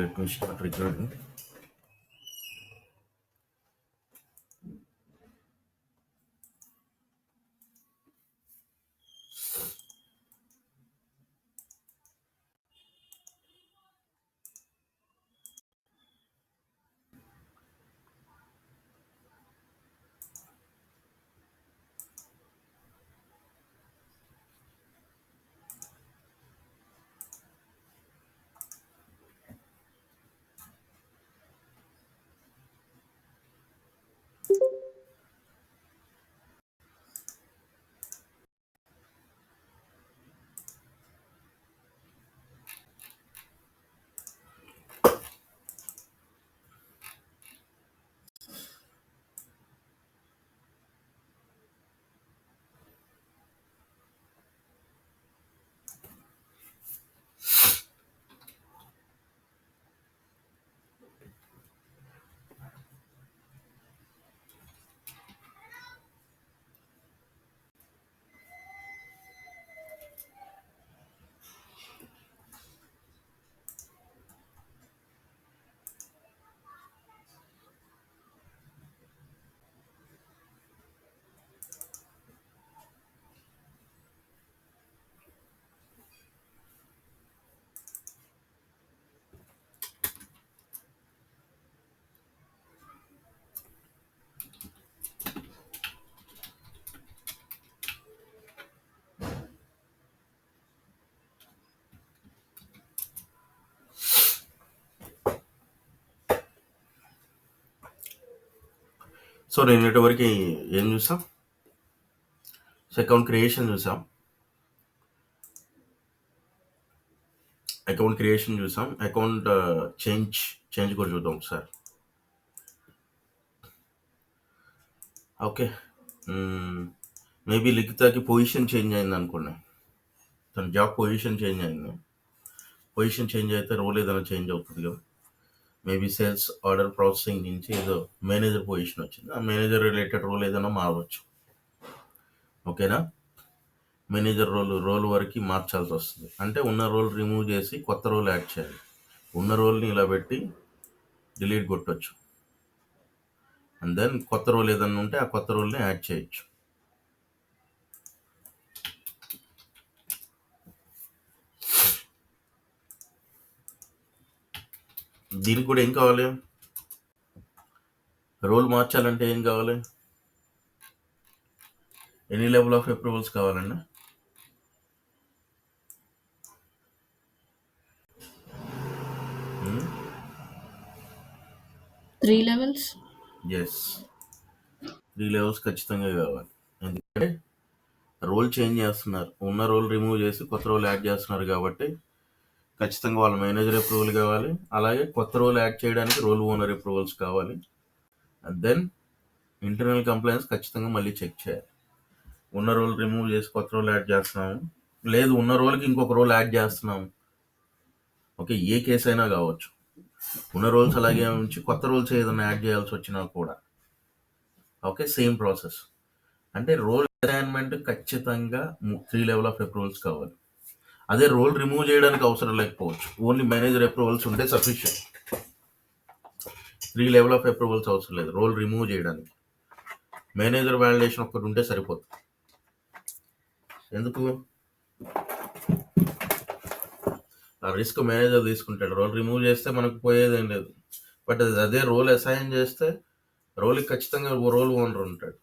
Let me start recording. So నిన్నటి వరకు ఏం చూసాం? అకౌంట్ క్రియేషన్ చూసాం. అకౌంట్ చేంజ్ కూడా చూద్దాం ఒకసారి. ఓకే, మేబీ లిఖితాకి పొజిషన్ చేంజ్ అయింది అనుకోండి. తన జాబ్ పొజిషన్ చేంజ్ అయింది. పొజిషన్ చేంజ్ అయితే రోల్ ఏదైనా చేంజ్ అవుతుంది కదా. మేబీ సేల్స్ ఆర్డర్ ప్రాసెసింగ్ నుంచి ఏదో మేనేజర్ పొజిషన్ వచ్చింది. ఆ మేనేజర్ రిలేటెడ్ రోల్ ఏదైనా మారవచ్చు. ఓకేనా? మేనేజర్ రోల్ వరకు మార్చాల్సి వస్తుంది. అంటే ఉన్న రోల్ రిమూవ్ చేసి కొత్త రోల్ యాడ్ చేయాలి. ఉన్న రోల్ని ఇలా పెట్టి డిలీట్ కొట్టచ్చు. అండ్ దెన్ కొత్త రోల్ ఏదన్నా ఉంటే ఆ కొత్త రోల్ని యాడ్ చేయొచ్చు. దీనికి కూడా ఏం కావాలి? రోల్ మార్చాలంటే ఏం కావాలి? ఎనీ లెవెల్ ఆఫ్ అప్రూవల్స్ కావాలండి? Three levels. ఎస్, 3 లెవెల్స్ ఖచ్చితంగా కావాలి. ఎందుకంటే రోల్ చేంజ్ చేస్తున్నారు, ఉన్న రోల్ రిమూవ్ చేసి కొత్త రోల్ యాడ్ చేస్తున్నారు కాబట్టి ఖచ్చితంగా వాళ్ళ మేనేజర్ అప్రూవల్ కావాలి. అలాగే కొత్త రోల్ యాడ్ చేయడానికి రోల్ ఓనర్ అప్రూవల్స్ కావాలి. అండ్ దెన్ ఇంటర్నల్ కంప్లైంట్స్ ఖచ్చితంగా మళ్ళీ చెక్ చేయాలి. ఉన్న రోల్ రిమూవ్ చేసి కొత్త రోల్ యాడ్ చేస్తున్నాము, లేదు ఉన్న రోల్కి ఇంకొక రోల్ యాడ్ చేస్తున్నాము. ఓకే, ఏ కేసు అయినా కావచ్చు. ఉన్న రోల్స్ అలాగే ఉంచి కొత్త రోల్స్ ఏదైనా యాడ్ చేయాల్సి వచ్చినా కూడా ఓకే, సేమ్ ప్రాసెస్. అంటే రోల్ అసైన్మెంట్ ఖచ్చితంగా 3 లెవెల్ ఆఫ్ అప్రూవల్స్ కావాలి. అదే రోల్ రిమూవ్ చేయడానికి అవసరం లేకపోవచ్చు, ఓన్లీ మేనేజర్ అప్రూవల్స్ ఉంటే సఫిషియెంట్. 3 లెవెల్ ఆఫ్ అప్రూవల్స్ అవసరం లేదు రోల్ రిమూవ్ చేయడానికి. మేనేజర్ వ్యాలిడేషన్ ఒక్కటి ఉంటే సరిపోతుంది. ఎందుకు? ఆ రిస్క్ మేనేజర్ తీసుకుంటాడు. రోల్ రిమూవ్ చేస్తే మనకు పోయేదేం లేదు. బట్ అదే రోల్ అసైన్ చేస్తే రోల్కి ఖచ్చితంగా రోల్ ఓనర్ ఉంటాడు.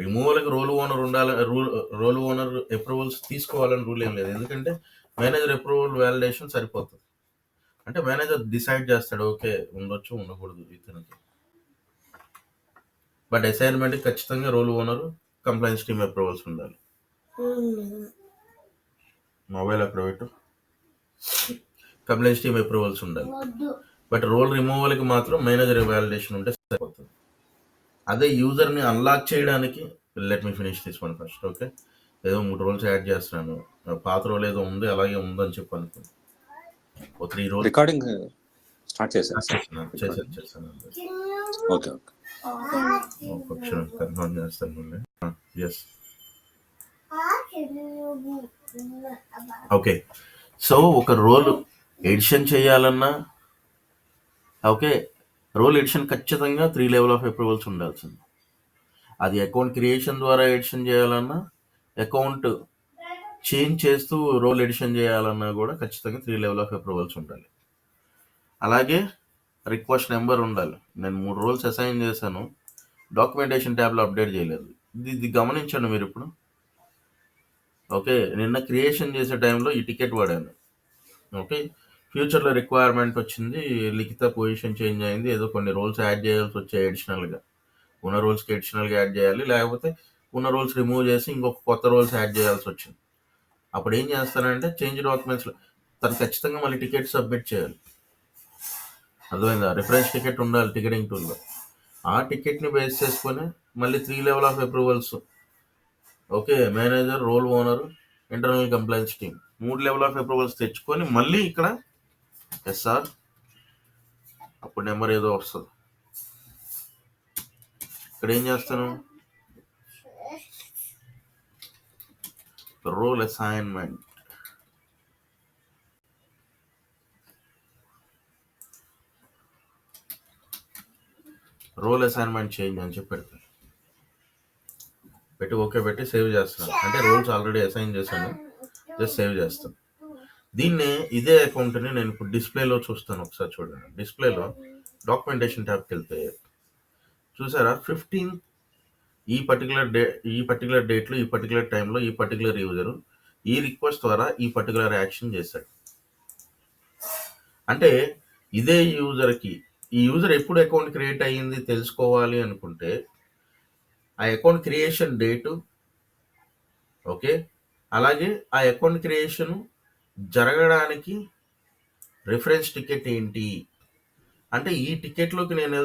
రిమూవల్కి రోల్ ఓనర్ ఉండాలి, రోల్ ఓనర్ అప్రూవల్స్ తీసుకోవాలని రూల్ ఏం లేదు. ఎందుకంటే మేనేజర్ అప్రూవల్ వ్యాలిడేషన్ సరిపోతుంది. అంటే మేనేజర్ డిసైడ్ చేస్తాడు, ఓకే ఉండొచ్చు ఉండకూడదు ఇతనికి. బట్ అసైన్మెంట్కి ఖచ్చితంగా role owner complaints team approvals ఉండాలి. మొబైల్ అక్కడ పెట్టు. కంప్లైంట్స్ టీమ్ అప్రూవల్స్ ఉండాలి. బట్ రోల్ రిమూవల్కి మాత్రం మేనేజర్ వ్యాలిడేషన్ ఉంటే సరిపోతుంది. అదే యూజర్ని అన్లాక్ చేయడానికి, let me finish this one first. Okay, ఏదో 3 రోల్స్ యాడ్ చేస్తున్నాను, పాత రోల్ ఏదో ఉంది అలాగే ఉందని చెప్పి అనుకోండి. 3 రోల్స్ రికార్డింగ్ స్టార్ట్ చేశాను. ఓకే ఓకే, ఒక క్షణం కన్ఫర్మ్ చేస్తాను. Yes, okay. సో ఒక రోల్ ఎడిషన్ చేయాలన్నా ఓకే. రోల్ ఎడిషన్ ఖచ్చితంగా 3 లెవెల్ ఆఫ్ అప్రూవల్స్ ఉండాల్సింది. అది అకౌంట్ క్రియేషన్ ద్వారా ఎడిషన్ చేయాలన్నా, అకౌంట్ చేంజ్ చేస్తూ రోల్ ఎడిషన్ చేయాలన్నా కూడా ఖచ్చితంగా 3 లెవెల్ ఆఫ్ అప్రూవల్స్ ఉండాలి. అలాగే రిక్వెస్ట్ నెంబర్ ఉండాలి. నేను 3 రోల్స్ అసైన్ చేశాను, డాక్యుమెంటేషన్ ట్యాబ్లో అప్డేట్ చేయలేదు. ఇది గమనించండి మీరు ఇప్పుడు. ఓకే, నిన్న క్రియేషన్ చేసే టైంలో ఈ టికెట్ వాడాను. ఓకే, ఫ్యూచర్లో రిక్వైర్మెంట్ వచ్చింది, లిఖిత పొజిషన్ చేంజ్ అయింది, ఏదో కొన్ని రోల్స్ యాడ్ చేయాల్సి వచ్చాయి అడిషనల్గా. ఉన్న రోల్స్కి అడిషనల్గా యాడ్ చేయాలి, లేకపోతే ఉన్న రోల్స్ రిమూవ్ చేసి ఇంకొక కొత్త రోల్స్ యాడ్ చేయాల్సి వచ్చింది. అప్పుడు ఏం చేస్తానంటే చేంజ్ డాక్యుమెంట్స్లో తను ఖచ్చితంగా మళ్ళీ టికెట్ సబ్మిట్ చేయాలి. అర్థమైందా? రిఫరెన్స్ టికెట్ ఉండాలి టికెటింగ్ టూల్లో. ఆ టికెట్ని బేస్ చేసుకొని మళ్ళీ 3 level of approvals. Okay, manager, role owner, internal complaints team 3 level of approvals తెచ్చుకొని మళ్ళీ ఇక్కడ ఎస్ఆర్ అప్పుడు నెంబర్ ఏదో వస్తుంది. ఇక్కడ ఏం చేస్తాను, role assignment, role assignment change అని చెప్పి పెడతాను. పెట్టి ఓకే పెట్టి సేవ్ చేస్తున్నాను. అంటే రోల్స్ ఆల్రెడీ అసైన్ చేశాను, జస్ట్ సేవ్ చేస్తాను. దీన్ని ఇదే అకౌంట్ని నేను ఇప్పుడు డిస్ప్లేలో చూస్తాను. ఒకసారి చూడండి. డిస్ప్లేలో డాక్యుమెంటేషన్ ట్యాబ్కి వెళ్తే చూసారా, 15 ఈ పర్టికులర్ డేట్లో ఈ పర్టికులర్ టైంలో ఈ పర్టికులర్ యూజరు ఈ రిక్వెస్ట్ ద్వారా ఈ పర్టికులర్ యాక్షన్ చేశాడు. అంటే ఇదే యూజర్కి ఈ యూజర్ ఎప్పుడు అకౌంట్ క్రియేట్ అయ్యింది తెలుసుకోవాలి అనుకుంటే ఆ అకౌంట్ క్రియేషన్ డేటు, ఓకే, అలాగే ఆ అకౌంట్ క్రియేషన్ జరగడానికి రిఫరెన్స్ టికెట్ ఏంటి అంటే ఈ టికెట్లోకి నేను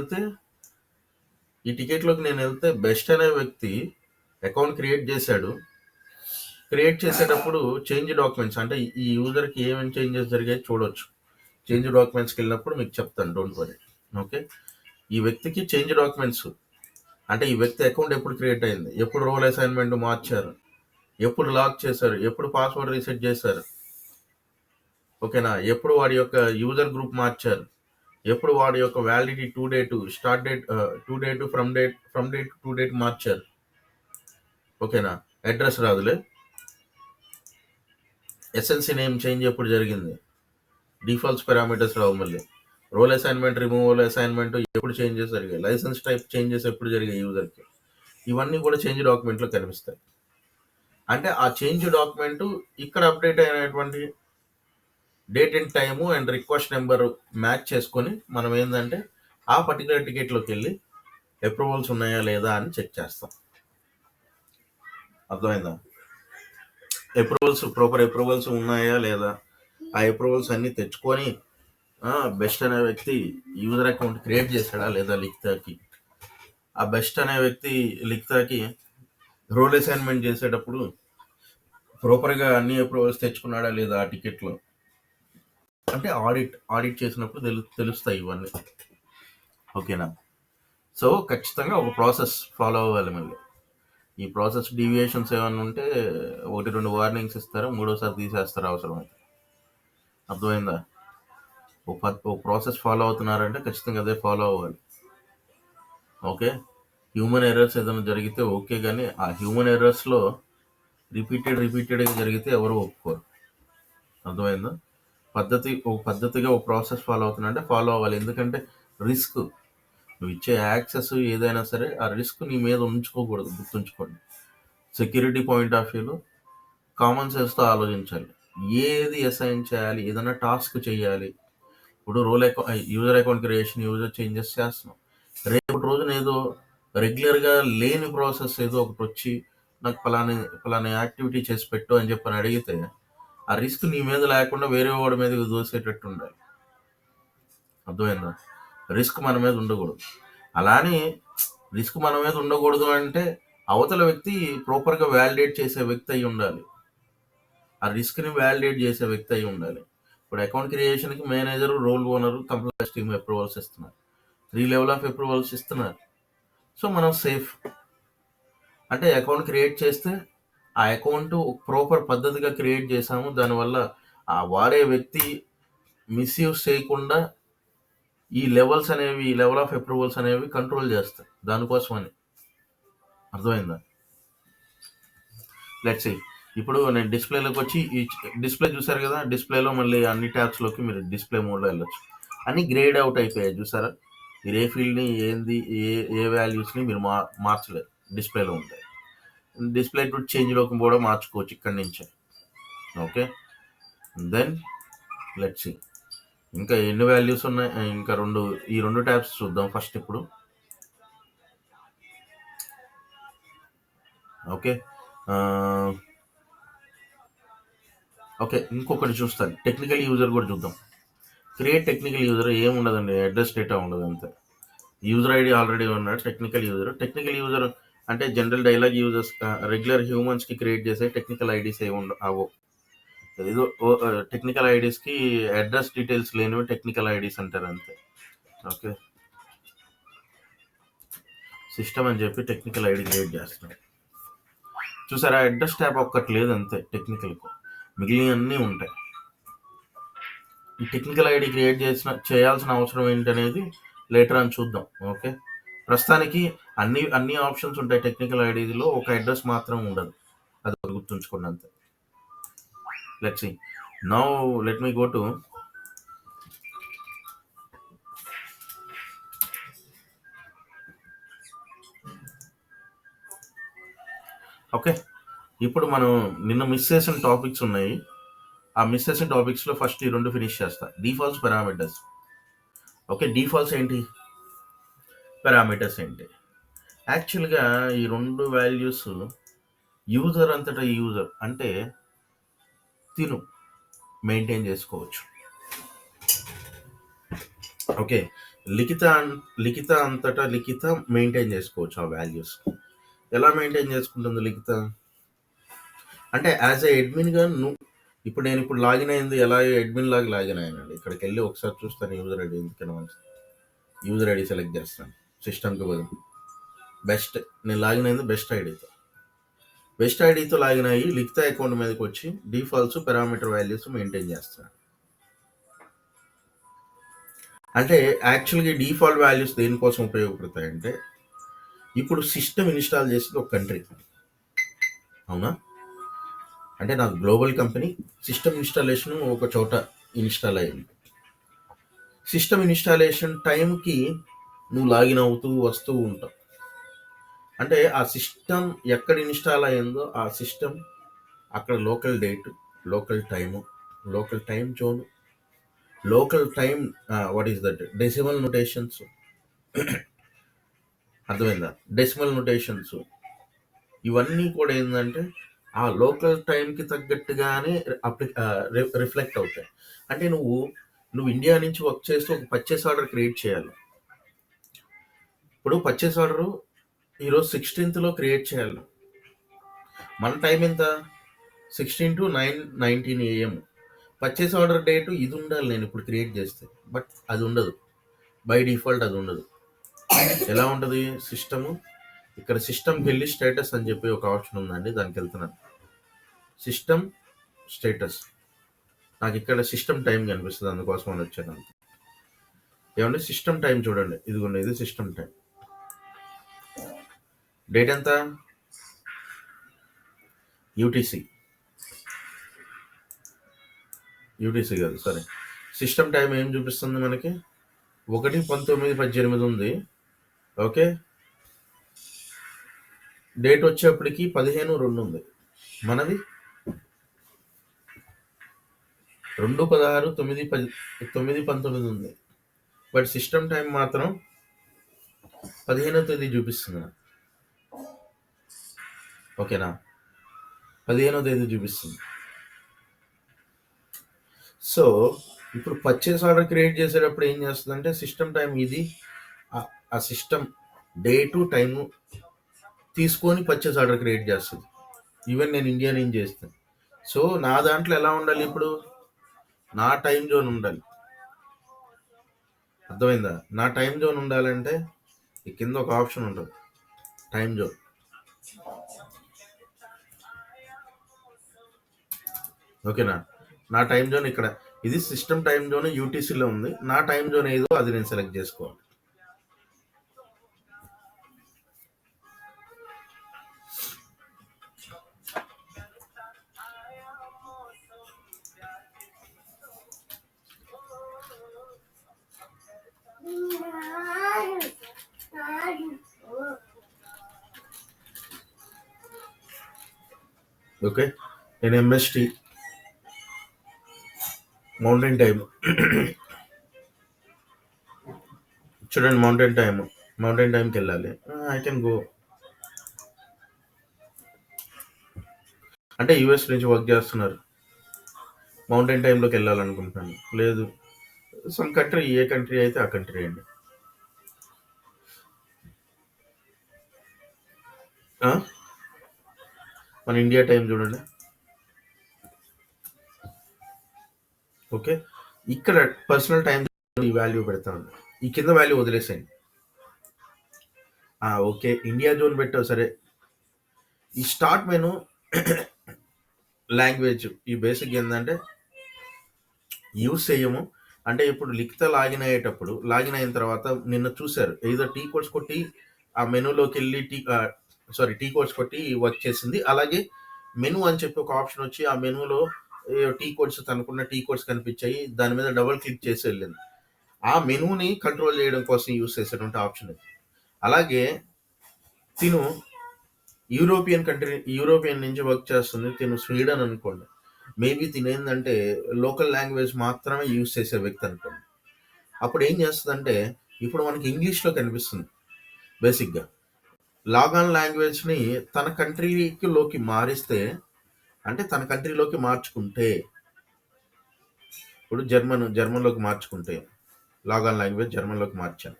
వెళ్తే బెస్ట్ అనే వ్యక్తి అకౌంట్ క్రియేట్ చేశాడు. క్రియేట్ చేసేటప్పుడు చేంజ్ డాక్యుమెంట్స్ అంటే ఈ యూజర్కి ఏమేమి చేంజెస్ జరిగాయి చూడొచ్చు. చేంజ్ డాక్యుమెంట్స్కి వెళ్ళినప్పుడు మీకు చెప్తాను, డోంట్ వరీ. ఓకే, ఈ వ్యక్తికి చేంజ్ డాక్యుమెంట్స్ అంటే ఈ వ్యక్తి అకౌంట్ ఎప్పుడు క్రియేట్ అయింది, ఎప్పుడు రోల్ అసైన్మెంట్ మార్చారు, ఎప్పుడు లాక్ చేశారు, ఎప్పుడు పాస్వర్డ్ రీసెట్ చేశారు, ఓకేనా, ఎప్పుడు వాడి యొక్క యూజర్ గ్రూప్ మార్చారు, ఎప్పుడు వాడి యొక్క validity start date from date to date మార్చారు, ఓకేనా, అడ్రస్ రాదులే, ఎస్ఎన్సీ నేమ్ చేంజ్ ఎప్పుడు జరిగింది, డిఫాల్ట్స్ పారామీటర్స్ రావు, మళ్ళీ రోల్ అసైన్మెంట్ రిమూవల్ అసైన్మెంట్ ఎప్పుడు చేంజెస్ జరిగాయి, లైసెన్స్ టైప్ చేంజెస్ ఎప్పుడు జరిగాయి యూజర్కి, ఇవన్నీ కూడా చేంజ్ డాక్యుమెంట్లో కనిపిస్తాయి. అంటే ఆ చేంజ్ డాక్యుమెంట్ ఇక్కడ అప్డేట్ అయినటువంటి date and time and request number match చేసుకొని మనం ఏంటంటే ఆ పర్టికులర్ టికెట్లోకి వెళ్ళి అప్రూవల్స్ ఉన్నాయా లేదా అని చెక్ చేస్తాం. అర్థమైందా? ప్రాపర్ అప్రూవల్స్ ఉన్నాయా లేదా, ఆ అప్రూవల్స్ అన్నీ తెచ్చుకొని బెస్ట్ అనే వ్యక్తి యూజర్ అకౌంట్ క్రియేట్ చేశాడా లేదా లిఖితాకి, ఆ బెస్ట్ అనే వ్యక్తి లిఖితాకి రోల్ అసైన్మెంట్ చేసేటప్పుడు ప్రాపర్గా అన్ని అప్రూవల్స్ తెచ్చుకున్నాడా లేదా ఆ టికెట్లో, అంటే ఆడిట్ చేసినప్పుడు తెలుస్తాయి ఇవన్నీ. ఓకేనా? సో ఖచ్చితంగా ఒక ప్రాసెస్ ఫాలో అవ్వాలి. మళ్ళీ ఈ ప్రాసెస్ డీవియేషన్స్ ఏమైనా ఉంటే 1-2 వార్నింగ్స్ ఇస్తారు, 3వసారి తీసేస్తారు అవసరమైతే. అర్థమైందా? ఒక ప్రాసెస్ ఫాలో అవుతున్నారంటే ఖచ్చితంగా అదే ఫాలో అవ్వాలి. ఓకే, హ్యూమన్ ఎర్రర్స్ ఏదైనా జరిగితే ఓకే, కానీ ఆ హ్యూమన్ ఎర్రర్స్లో రిపీటెడ్గా జరిగితే ఎవరు ఒప్పుకోరు. అర్థమైందా? పద్ధతిగా ఒక ప్రాసెస్ ఫాలో అవుతున్నా ఫాలో అవ్వాలి. ఎందుకంటే రిస్క్, నువ్వు ఇచ్చే యాక్సెస్ ఏదైనా సరే ఆ రిస్క్ నీ మీద ఉంచుకోకూడదు, గుర్తుంచుకోండి. సెక్యూరిటీ పాయింట్ ఆఫ్ వ్యూలో కామన్ సెన్స్తో ఆలోచించాలి. ఏది అసైన్ చేయాలి, ఏదైనా టాస్క్ చేయాలి. ఇప్పుడు user account creation, user changes చేస్తున్నాం, రేపటి రోజున ఏదో రెగ్యులర్గా లేని ప్రాసెస్ ఏదో ఒకటి వచ్చి నాకు పలానా యాక్టివిటీ చేసి పెట్టు అని చెప్పని అడిగితే ఆ రిస్క్ నీ మీద లేకుండా వేరే వాడి మీద దోసేటట్టు ఉండాలి. అర్థమైందా? రిస్క్ మన మీద ఉండకూడదు. అలానే రిస్క్ మన మీద ఉండకూడదు అంటే అవతల వ్యక్తి ప్రాపర్గా వ్యాలిడేట్ చేసే వ్యక్తి అయి ఉండాలి, ఆ రిస్క్ని వ్యాలిడేట్ చేసే వ్యక్తి అయి ఉండాలి. ఇప్పుడు అకౌంట్ క్రియేషన్కి manager, role owner, complaints team approvals ఇస్తున్నారు, 3 లెవెల్ ఆఫ్ అప్రూవల్స్ ఇస్తున్నారు. సో మనం సేఫ్. అంటే అకౌంట్ క్రియేట్ చేస్తే ఆ అకౌంట్ ప్రాపర్ పద్ధతిగా క్రియేట్ చేసాము, దానివల్ల ఆ వాడే వ్యక్తి మిస్యూజ్ చేయకుండా ఈ లెవెల్స్ అనేవి, లెవెల్ ఆఫ్ అప్రూవల్స్ అనేవి కంట్రోల్ చేస్తాయి. దానికోసం అని. అర్థమైందా? Let's see. ఇప్పుడు నేను డిస్ప్లేలోకి వచ్చి ఈ డిస్ప్లే చూసారు కదా, డిస్ప్లేలో మళ్ళీ అన్ని ట్యాబ్స్లోకి మీరు డిస్ప్లే మోడ్లో వెళ్ళొచ్చు. అన్ని గ్రేడ్ అవుట్ అయిపోయాయి చూసారా. మీరు ఏ ఫీల్డ్ని ఏంది ఏ వాల్యూస్ని మీరు మార్చలేరు, డిస్ప్లేలో ఉంటాయి. డిస్ప్లే టు చేంజ్లోకి కూడా మార్చుకోవచ్చు ఇక్కడి నుంచే. ఓకే, దెన్ లెట్స్ సీ ఇంకా ఎన్ని వాల్యూస్ ఉన్నాయి. ఇంకా ఈ రెండు ట్యాబ్స్ చూద్దాం ఫస్ట్ ఇప్పుడు. ఓకే, ఓకే, ఇంకొకటి చూస్తాను. టెక్నికల్ యూజర్ కూడా చూద్దాం. క్రియేట్ టెక్నికల్ యూజర్ ఏముండదండి, అడ్రస్ డేటా ఉండదు అంతే. యూజర్ ఐడి ఆల్రెడీ ఉన్నాడు. టెక్నికల్ యూజర్ అంటే జనరల్ డైలాగ్ యూజర్స్, రెగ్యులర్ హ్యూమన్స్కి క్రియేట్ చేసే టెక్నికల్ ఐడీస్ అవో. ఏదో టెక్నికల్ ఐడీస్కి అడ్రస్ డీటెయిల్స్ లేనివి టెక్నికల్ ఐడీస్ అంటారు అంతే. ఓకే, సిస్టమ్ అని చెప్పి టెక్నికల్ ఐడి క్రియేట్ చేస్తున్నాం. చూసారా, అడ్రస్ ట్యాబ్ ఒక్కటి లేదు అంతే టెక్నికల్కు, మిగిలిన అన్నీ ఉంటాయి. ఈ టెక్నికల్ ఐడి క్రియేట్ చేయాల్సిన అవసరం ఏంటనేది లేటర్ అని చూద్దాం. ఓకే, ప్రస్తుతానికి అన్ని ఆప్షన్స్ ఉంటాయి టెక్నికల్ ఐడీలో, ఒక అడ్రస్ మాత్రం ఉండదు. అది గుర్తుంచుకోండి అంతే. Let's see now, let me go to okay. ఇప్పుడు మనం నిన్న మిస్ చేసిన టాపిక్స్ ఉన్నాయి. ఆ మిస్ చేసిన టాపిక్స్లో ఫస్ట్ ఈ రెండు ఫినిష్ చేస్తా. Defaults, parameters. ఓకే, డిఫాల్ట్స్ ఏంటి, పారామీటర్స్ ఏంటి? యాక్చువల్గా ఈ రెండు వాల్యూస్ యూజర్ అంతటా యూజర్ అంటే తిను మెయింటైన్ చేసుకోవచ్చు. ఓకే, లిఖిత అంతటా లిఖిత మెయింటైన్ చేసుకోవచ్చు ఆ వాల్యూస్. ఎలా మెయింటైన్ చేసుకుంటుంది లిఖిత అంటే యాజ్ ఏ అడ్మిన్గా ఇప్పుడు నేను లాగిన్ అయింది ఎలా అడ్మిన్ లాగా లాగిన్ అయ్యానండి. ఇక్కడికి వెళ్ళి ఒకసారి చూస్తాను యూజర్ ఐడి ఎందుకైనా మంచిది. యూజర్ ఐడి సెలెక్ట్ చేస్తాను, సిస్టమ్కి బదులు బెస్ట్. నేను లాగిన్ అయింది బెస్ట్ ఐడితో లాగిన్ అయ్యి లిఖిత అకౌంట్ మీదకి వచ్చి డిఫాల్ట్స్, పారామీటర్ వాల్యూస్ మెయింటైన్ చేస్తాను. అంటే యాక్చువల్గా డిఫాల్ట్ వాల్యూస్ దేనికోసం ఉపయోగపడతాయంటే, ఇప్పుడు సిస్టమ్ ఇన్స్టాల్ చేసేది ఒక కంట్రీ, అవునా? అంటే నాకు గ్లోబల్ కంపెనీ, సిస్టమ్ ఇన్స్టాలేషన్ ఒక చోట ఇన్స్టాల్ అయ్యింది. సిస్టమ్ ఇన్స్టాలేషన్ టైంకి నువ్వు లాగిన్ అవుతూ వస్తూ ఉంటావు. అంటే ఆ సిస్టమ్ ఎక్కడ ఇన్స్టాల్ అయ్యిందో ఆ సిస్టమ్ అక్కడ local date, local time, local time zone, local time, what is that, decimal notations. అర్థమైందా? డెసిమల్ నొటేషన్స్ ఇవన్నీ కూడా ఏంటంటే ఆ లోకల్ టైంకి తగ్గట్టుగానే రిఫ్లెక్ట్ అవుతాయి. అంటే నువ్వు ఇండియా నుంచి వర్క్ చేస్తూ ఒక పర్చేస్ ఆర్డర్ క్రియేట్ చేయాలి. ఇప్పుడు పర్చేస్ ఆర్డర్ ఈరోజు 16th క్రియేట్ చేయాలి. మన టైం ఎంత, 16 to 9:19 AM. Purchase order date ఇది ఉండాలి నేను ఇప్పుడు క్రియేట్ చేస్తే, బట్ అది ఉండదు. బై డిఫాల్ట్ అది ఉండదు. ఎలా ఉంటుంది సిస్టము? ఇక్కడ సిస్టమ్కి వెళ్ళి స్టేటస్ అని చెప్పి ఒక ఆప్షన్ ఉందండి, దానికి వెళ్తున్నాను. సిస్టమ్ స్టేటస్, నాకు ఇక్కడ సిస్టమ్ టైం కనిపిస్తుంది, అందుకోసం అని వచ్చాను. ఏమంటే సిస్టమ్ టైం చూడండి, ఇదిగోండి, ఇది సిస్టమ్ టైం. డేట్ ఎంత, యూటీసీ కాదు, సరే. సిస్టమ్ టైం ఏం చూపిస్తుంది మనకి, 1/19/18 ఉంది. ఓకే, డేట్ వచ్చేప్పటికి 15/2 ఉంది. మనది 2/16/9/19 ఉంది. బట్ సిస్టమ్ టైం మాత్రం 15వ తేదీ చూపిస్తుంది. ఓకేనా, 15వ తేదీ చూపిస్తుంది. సో ఇప్పుడు పర్చేస్ ఆర్డర్ క్రియేట్ చేసేటప్పుడు ఏం చేస్తుందంటే సిస్టమ్ టైం ఇది, ఆ సిస్టమ్ డేటు టైము తీసుకొని పర్చేస్ ఆర్డర్ క్రియేట్ చేస్తుంది. ఈవెన్ నేను ఇండియా నుంచి చేస్తాను. సో నా దాంట్లో ఎలా ఉండాలి, ఇప్పుడు నా టైం జోన్ ఉండాలి. అర్థమైందా? నా టైం జోన్ ఉండాలంటే ఈ కింద ఒక ఆప్షన్ ఉంటుంది, టైం జోన్. ఓకేనా, నా టైం జోన్ ఇక్కడ ఇది సిస్టమ్ టైం జోన్ యూటీసీలో ఉంది. నా టైం జోన్ ఏదో అది నేను సెలెక్ట్ చేసుకోవాలి. ఓకే, నేను ఎంఎస్టీ మౌంటైన్ టైం చూడండి, మౌంటైన్ టైంకి వెళ్ళాలి. I can go. అంటే యూఎస్ నుంచి వర్క్ చేస్తున్నారు, మౌంటైన్ టైంలోకి వెళ్ళాలనుకుంటున్నాను. లేదు, సమ్ కంట్రీ, ఏ కంట్రీ అయితే ఆ కంట్రీ అండి. మన ఇండియా టైం చూడండి. ఓకే, ఇక్కడ పర్సనల్ టైం ఈ వాల్యూ పెడతాను. ఈ కింద వాల్యూ వదిలేసేయండి. ఓకే, ఇండియా జోన్ పెట్టావు సరే. ఈ స్టార్ట్ మెను లాంగ్వేజ్ ఈ బేసిక్ ఏంటంటే యూస్ చేయము. అంటే ఇప్పుడు లిఖిత లాగిన్ అయ్యేటప్పుడు, లాగిన్ అయిన తర్వాత నిన్న చూశారు, ఏదో టీ కోడ్స్ కొట్టి ఆ మెనూలోకి వెళ్ళి టీ కోడ్స్ కొట్టి వర్క్ చేసింది. అలాగే మెనూ అని చెప్పి ఒక ఆప్షన్ వచ్చి ఆ మెనూలో టీ కోడ్స్, తనకున్న టీ కోడ్స్ కనిపించాయి, దాని మీద డబుల్ క్లిక్ చేసి వెళ్ళింది. ఆ మెనూని కంట్రోల్ చేయడం కోసం యూస్ చేసేటువంటి ఆప్షన్ ఇది. అలాగే తిను యూరోపియన్ నుంచి వర్క్ చేస్తుంది, తిను స్వీడన్ అనుకోండి. మేబీ తినేందంటే లోకల్ లాంగ్వేజ్ మాత్రమే యూజ్ చేసే వ్యక్తి అనుకోండి. అప్పుడు ఏం చేస్తుందంటే ఇప్పుడు మనకి ఇంగ్లీష్లో కనిపిస్తుంది. బేసిక్గా లాగాన్ లాంగ్వేజ్ని తన కంట్రీలోకి మారిస్తే, అంటే తన కంట్రీలోకి మార్చుకుంటే, ఇప్పుడు జర్మన్లోకి మార్చుకుంటే, లాగాన్ లాంగ్వేజ్ జర్మన్లోకి మార్చాను.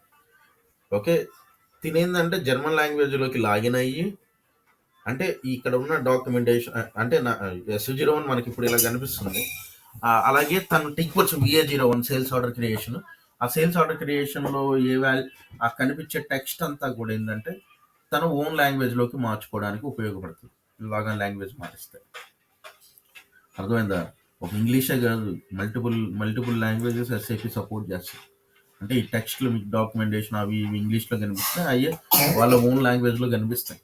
ఓకే, తినేందంటే జర్మన్ లాంగ్వేజ్లోకి లాగిన్ అయ్యి, అంటే ఇక్కడ ఉన్న డాక్యుమెంటేషన్ అంటే S01 మనకి ఇప్పుడు ఇలా కనిపిస్తుంది. అలాగే తను టిక్వర్స్ VA01 సేల్స్ ఆర్డర్ క్రియేషన్, ఆ సేల్స్ ఆర్డర్ క్రియేషన్లో ఆ కనిపించే టెక్స్ట్ అంతా కూడా ఏంటంటే తన ఓన్ లాంగ్వేజ్లోకి మార్చుకోవడానికి ఉపయోగపడుతుంది. లాగాన్ లాంగ్వేజ్ మారిస్తే. అర్థమైందా? ఒక ఇంగ్లీషే కాదు, మల్టిపుల్ లాంగ్వేజెస్ SAP సపోర్ట్ చేస్తుంది. అంటే ఈ టెక్స్ట్లు మీకు డాక్యుమెంటేషన్ అవి ఇంగ్లీష్లో కనిపిస్తాయి, అయ్యే వాళ్ళ ఓన్ లాంగ్వేజ్లో కనిపిస్తాయి.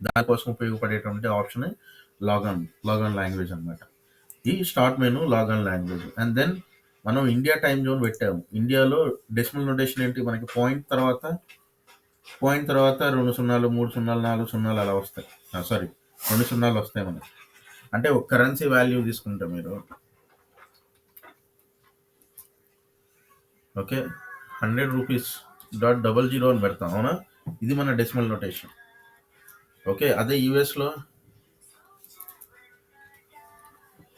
దానికోసం ఉపయోగపడేటువంటి ఆప్షన్ లాగాన్ లాంగ్వేజ్ అనమాట. ఈ start menu logon language. And then మనం ఇండియా టైం జోన్ పెట్టాము. ఇండియాలో డెసిమల్ నోటేషన్ ఏంటి, మనకి పాయింట్ తర్వాత 2 0, 3 0, 4 0 అలా వస్తాయి. 2 0 వస్తాయి మనకి. అంటే ఒక కరెన్సీ వాల్యూ తీసుకుంటే మీరు, ఓకే, 100 రూపీస్ .00 అని పెడతాం, అవునా? ఇది మన డెసిమల్ నోటేషన్. ఓకే, అదే యూఎస్లో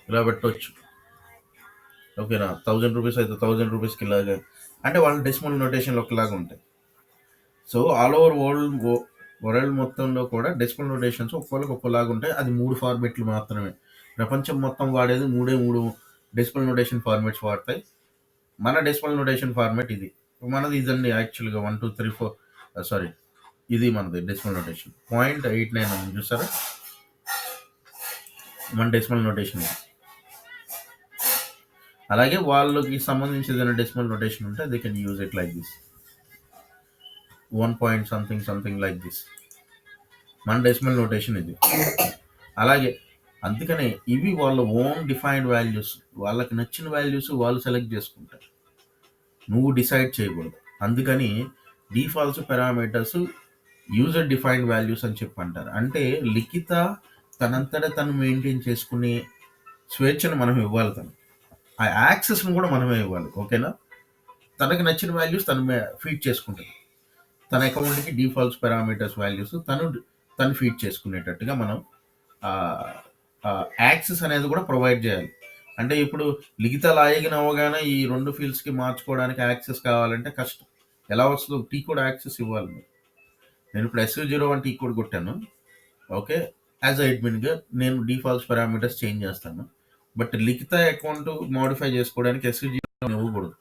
ఇలా పెట్టవచ్చు. ఓకేనా? 1000 రూపీస్ అయితే 1000 రూపీస్కి ఇలాగా, అంటే వాళ్ళ డెసిమల్ నోటేషన్లు ఒకలాగా ఉంటాయి. సో ఆల్ ఓవర్ వరల్డ్ మొత్తంలో కూడా డెసిమల్ నోటేషన్స్ ఒక్కొక్కరికి ఒక్కోలాగా ఉంటాయి. అది 3 ఫార్మెట్లు మాత్రమే. ప్రపంచం మొత్తం వాడేది 3 డెసిమల్ నోటేషన్ ఫార్మెట్స్ వాడతాయి. మన డెసిమల్ నోటేషన్ ఫార్మెట్ ఇది. మనది ఇదండి యాక్చువల్గా 1 2 3 4 ఇది మనది డెసిమల్ నోటేషన్. 0.89 అని చూసారా మన డెసిమల్ నోటేషన్. అలాగే వాళ్ళకి సంబంధించి ఏదైనా డెసిమల్ నోటేషన్ ఉంటే they can use it like this, 1 point something like this. మన డెసిమల్ నోటేషన్ ఇది. అలాగే అందుకనే ఇవి వాళ్ళ ఓన్ డిఫైన్డ్ వాల్యూస్, వాళ్ళకి నచ్చిన వాల్యూస్ వాళ్ళు సెలెక్ట్ చేసుకుంటారు, నువ్వు డిసైడ్ చేయకూడదు. అందుకని defaults parameters user defined values అని చెప్పి అంటారు. అంటే లిఖిత తనంతటా తను మెయింటైన్ చేసుకునే స్వేచ్ఛను మనం ఇవ్వాలి, తను ఆ యాక్సెస్ను కూడా మనమే ఇవ్వాలి. ఓకేనా? తనకి నచ్చిన వాల్యూస్ తను ఫీడ్ చేసుకుంటుంది. తన అకౌంట్కి డిఫాల్ట్స్ పారామీటర్స్ వాల్యూస్ తను ఫీడ్ చేసుకునేటట్టుగా మనం యాక్సెస్ అనేది కూడా ప్రొవైడ్ చేయాలి. అంటే ఇప్పుడు లిఖిత లాగిన్ అవ్వగానే ఈ 2 ఫీల్డ్స్కి మార్చుకోవడానికి యాక్సెస్ కావాలంటే కష్టం. ఎలా వస్తుందో టీ కోడ్ యాక్సెస్ ఇవ్వాలి. నేను ఇప్పుడు SU01 టీ కోడ్ కొట్టాను. ఓకే, యాజ్ అడ్మిన్గా నేను డిఫాల్ట్స్ పారామీటర్స్ చేంజ్ చేస్తాను. బట్ లిఖిత అకౌంట్ మోడిఫై చేసుకోవడానికి SU01 ఇవ్వకూడదు.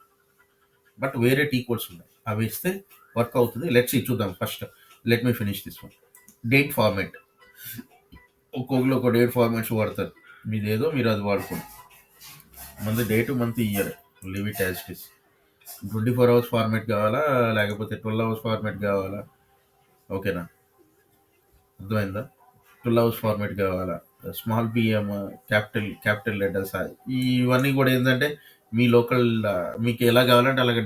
బట్ వేరే టీ కోడ్స్ ఉన్నాయి, అవి ఇస్తే వర్క్ అవుతుంది. లెట్స్ చూద్దాం. First let me finish this one. Date format, ఒక్కొక్కరు ఒక డేట్ ఫార్మాట్స్ వాడతారు. మీదేదో మీరు అది వాడుకోండి. మంది day to month year live it as it is. 24 hours format కావాలా లేకపోతే 12 అవర్స్ ఫార్మేట్ కావాలా? ఓకేనా, అర్థమైందా? 12 అవర్స్ ఫార్మేట్ కావాలా, స్మాల్ బిఎం, క్యాపిటల్ లెటర్స్, ఇవన్నీ కూడా ఏంటంటే మీ లోకల్ మీకు ఎలా కావాలంటే అలాగే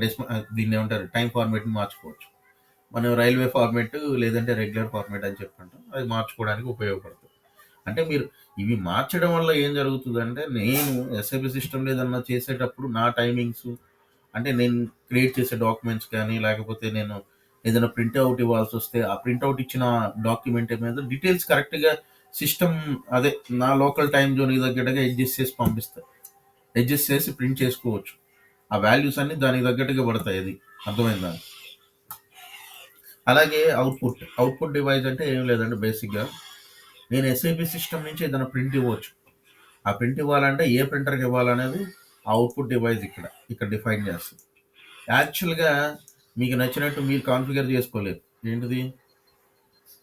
దీన్ని ఏమంటారు టైం ఫార్మేట్ని మార్చుకోవచ్చు. మనం రైల్వే ఫార్మేట్ లేదంటే రెగ్యులర్ ఫార్మేట్ అని చెప్పంటాం, అది మార్చుకోవడానికి ఉపయోగపడుతుంది. అంటే మీరు ఇవి మార్చడం వల్ల ఏం జరుగుతుందంటే, నేను ఎస్ఐపి సిస్టమ్ ఏదన్నా చేసేటప్పుడు నా టైమింగ్స్, అంటే నేను క్రియేట్ చేసే డాక్యుమెంట్స్ కానీ లేకపోతే నేను ఏదైనా ప్రింట్అవుట్ ఇవ్వాల్సి వస్తే ఆ ప్రింట్అవుట్ ఇచ్చిన డాక్యుమెంట్ మీద డీటెయిల్స్ కరెక్ట్గా సిస్టమ్ అదే నా లోకల్ టైం జోన్కి తగ్గట్టుగా అడ్జస్ట్ చేసి పంపిస్తాయి. అడ్జస్ట్ చేసి ప్రింట్ చేసుకోవచ్చు. ఆ వాల్యూస్ అన్ని దానికి తగ్గట్టుగా పడతాయి. అది అర్థమైందా? అలాగే అవుట్పుట్ డివైస్ అంటే ఏం లేదండి, బేసిక్గా నేను ఎస్ఐపి సిస్టమ్ నుంచి ఏదైనా ప్రింట్ ఇవ్వచ్చు. ఆ ప్రింట్ ఇవ్వాలంటే ఏ ప్రింటర్కి ఇవ్వాలనేది ఆ అవుట్పుట్ డివైస్ ఇక్కడ డిఫైన్ చేస్తుంది. యాక్చువల్గా మీకు నచ్చినట్టు మీరు కాన్ఫిగర్ చేసుకోలేరు. ఏంటిది?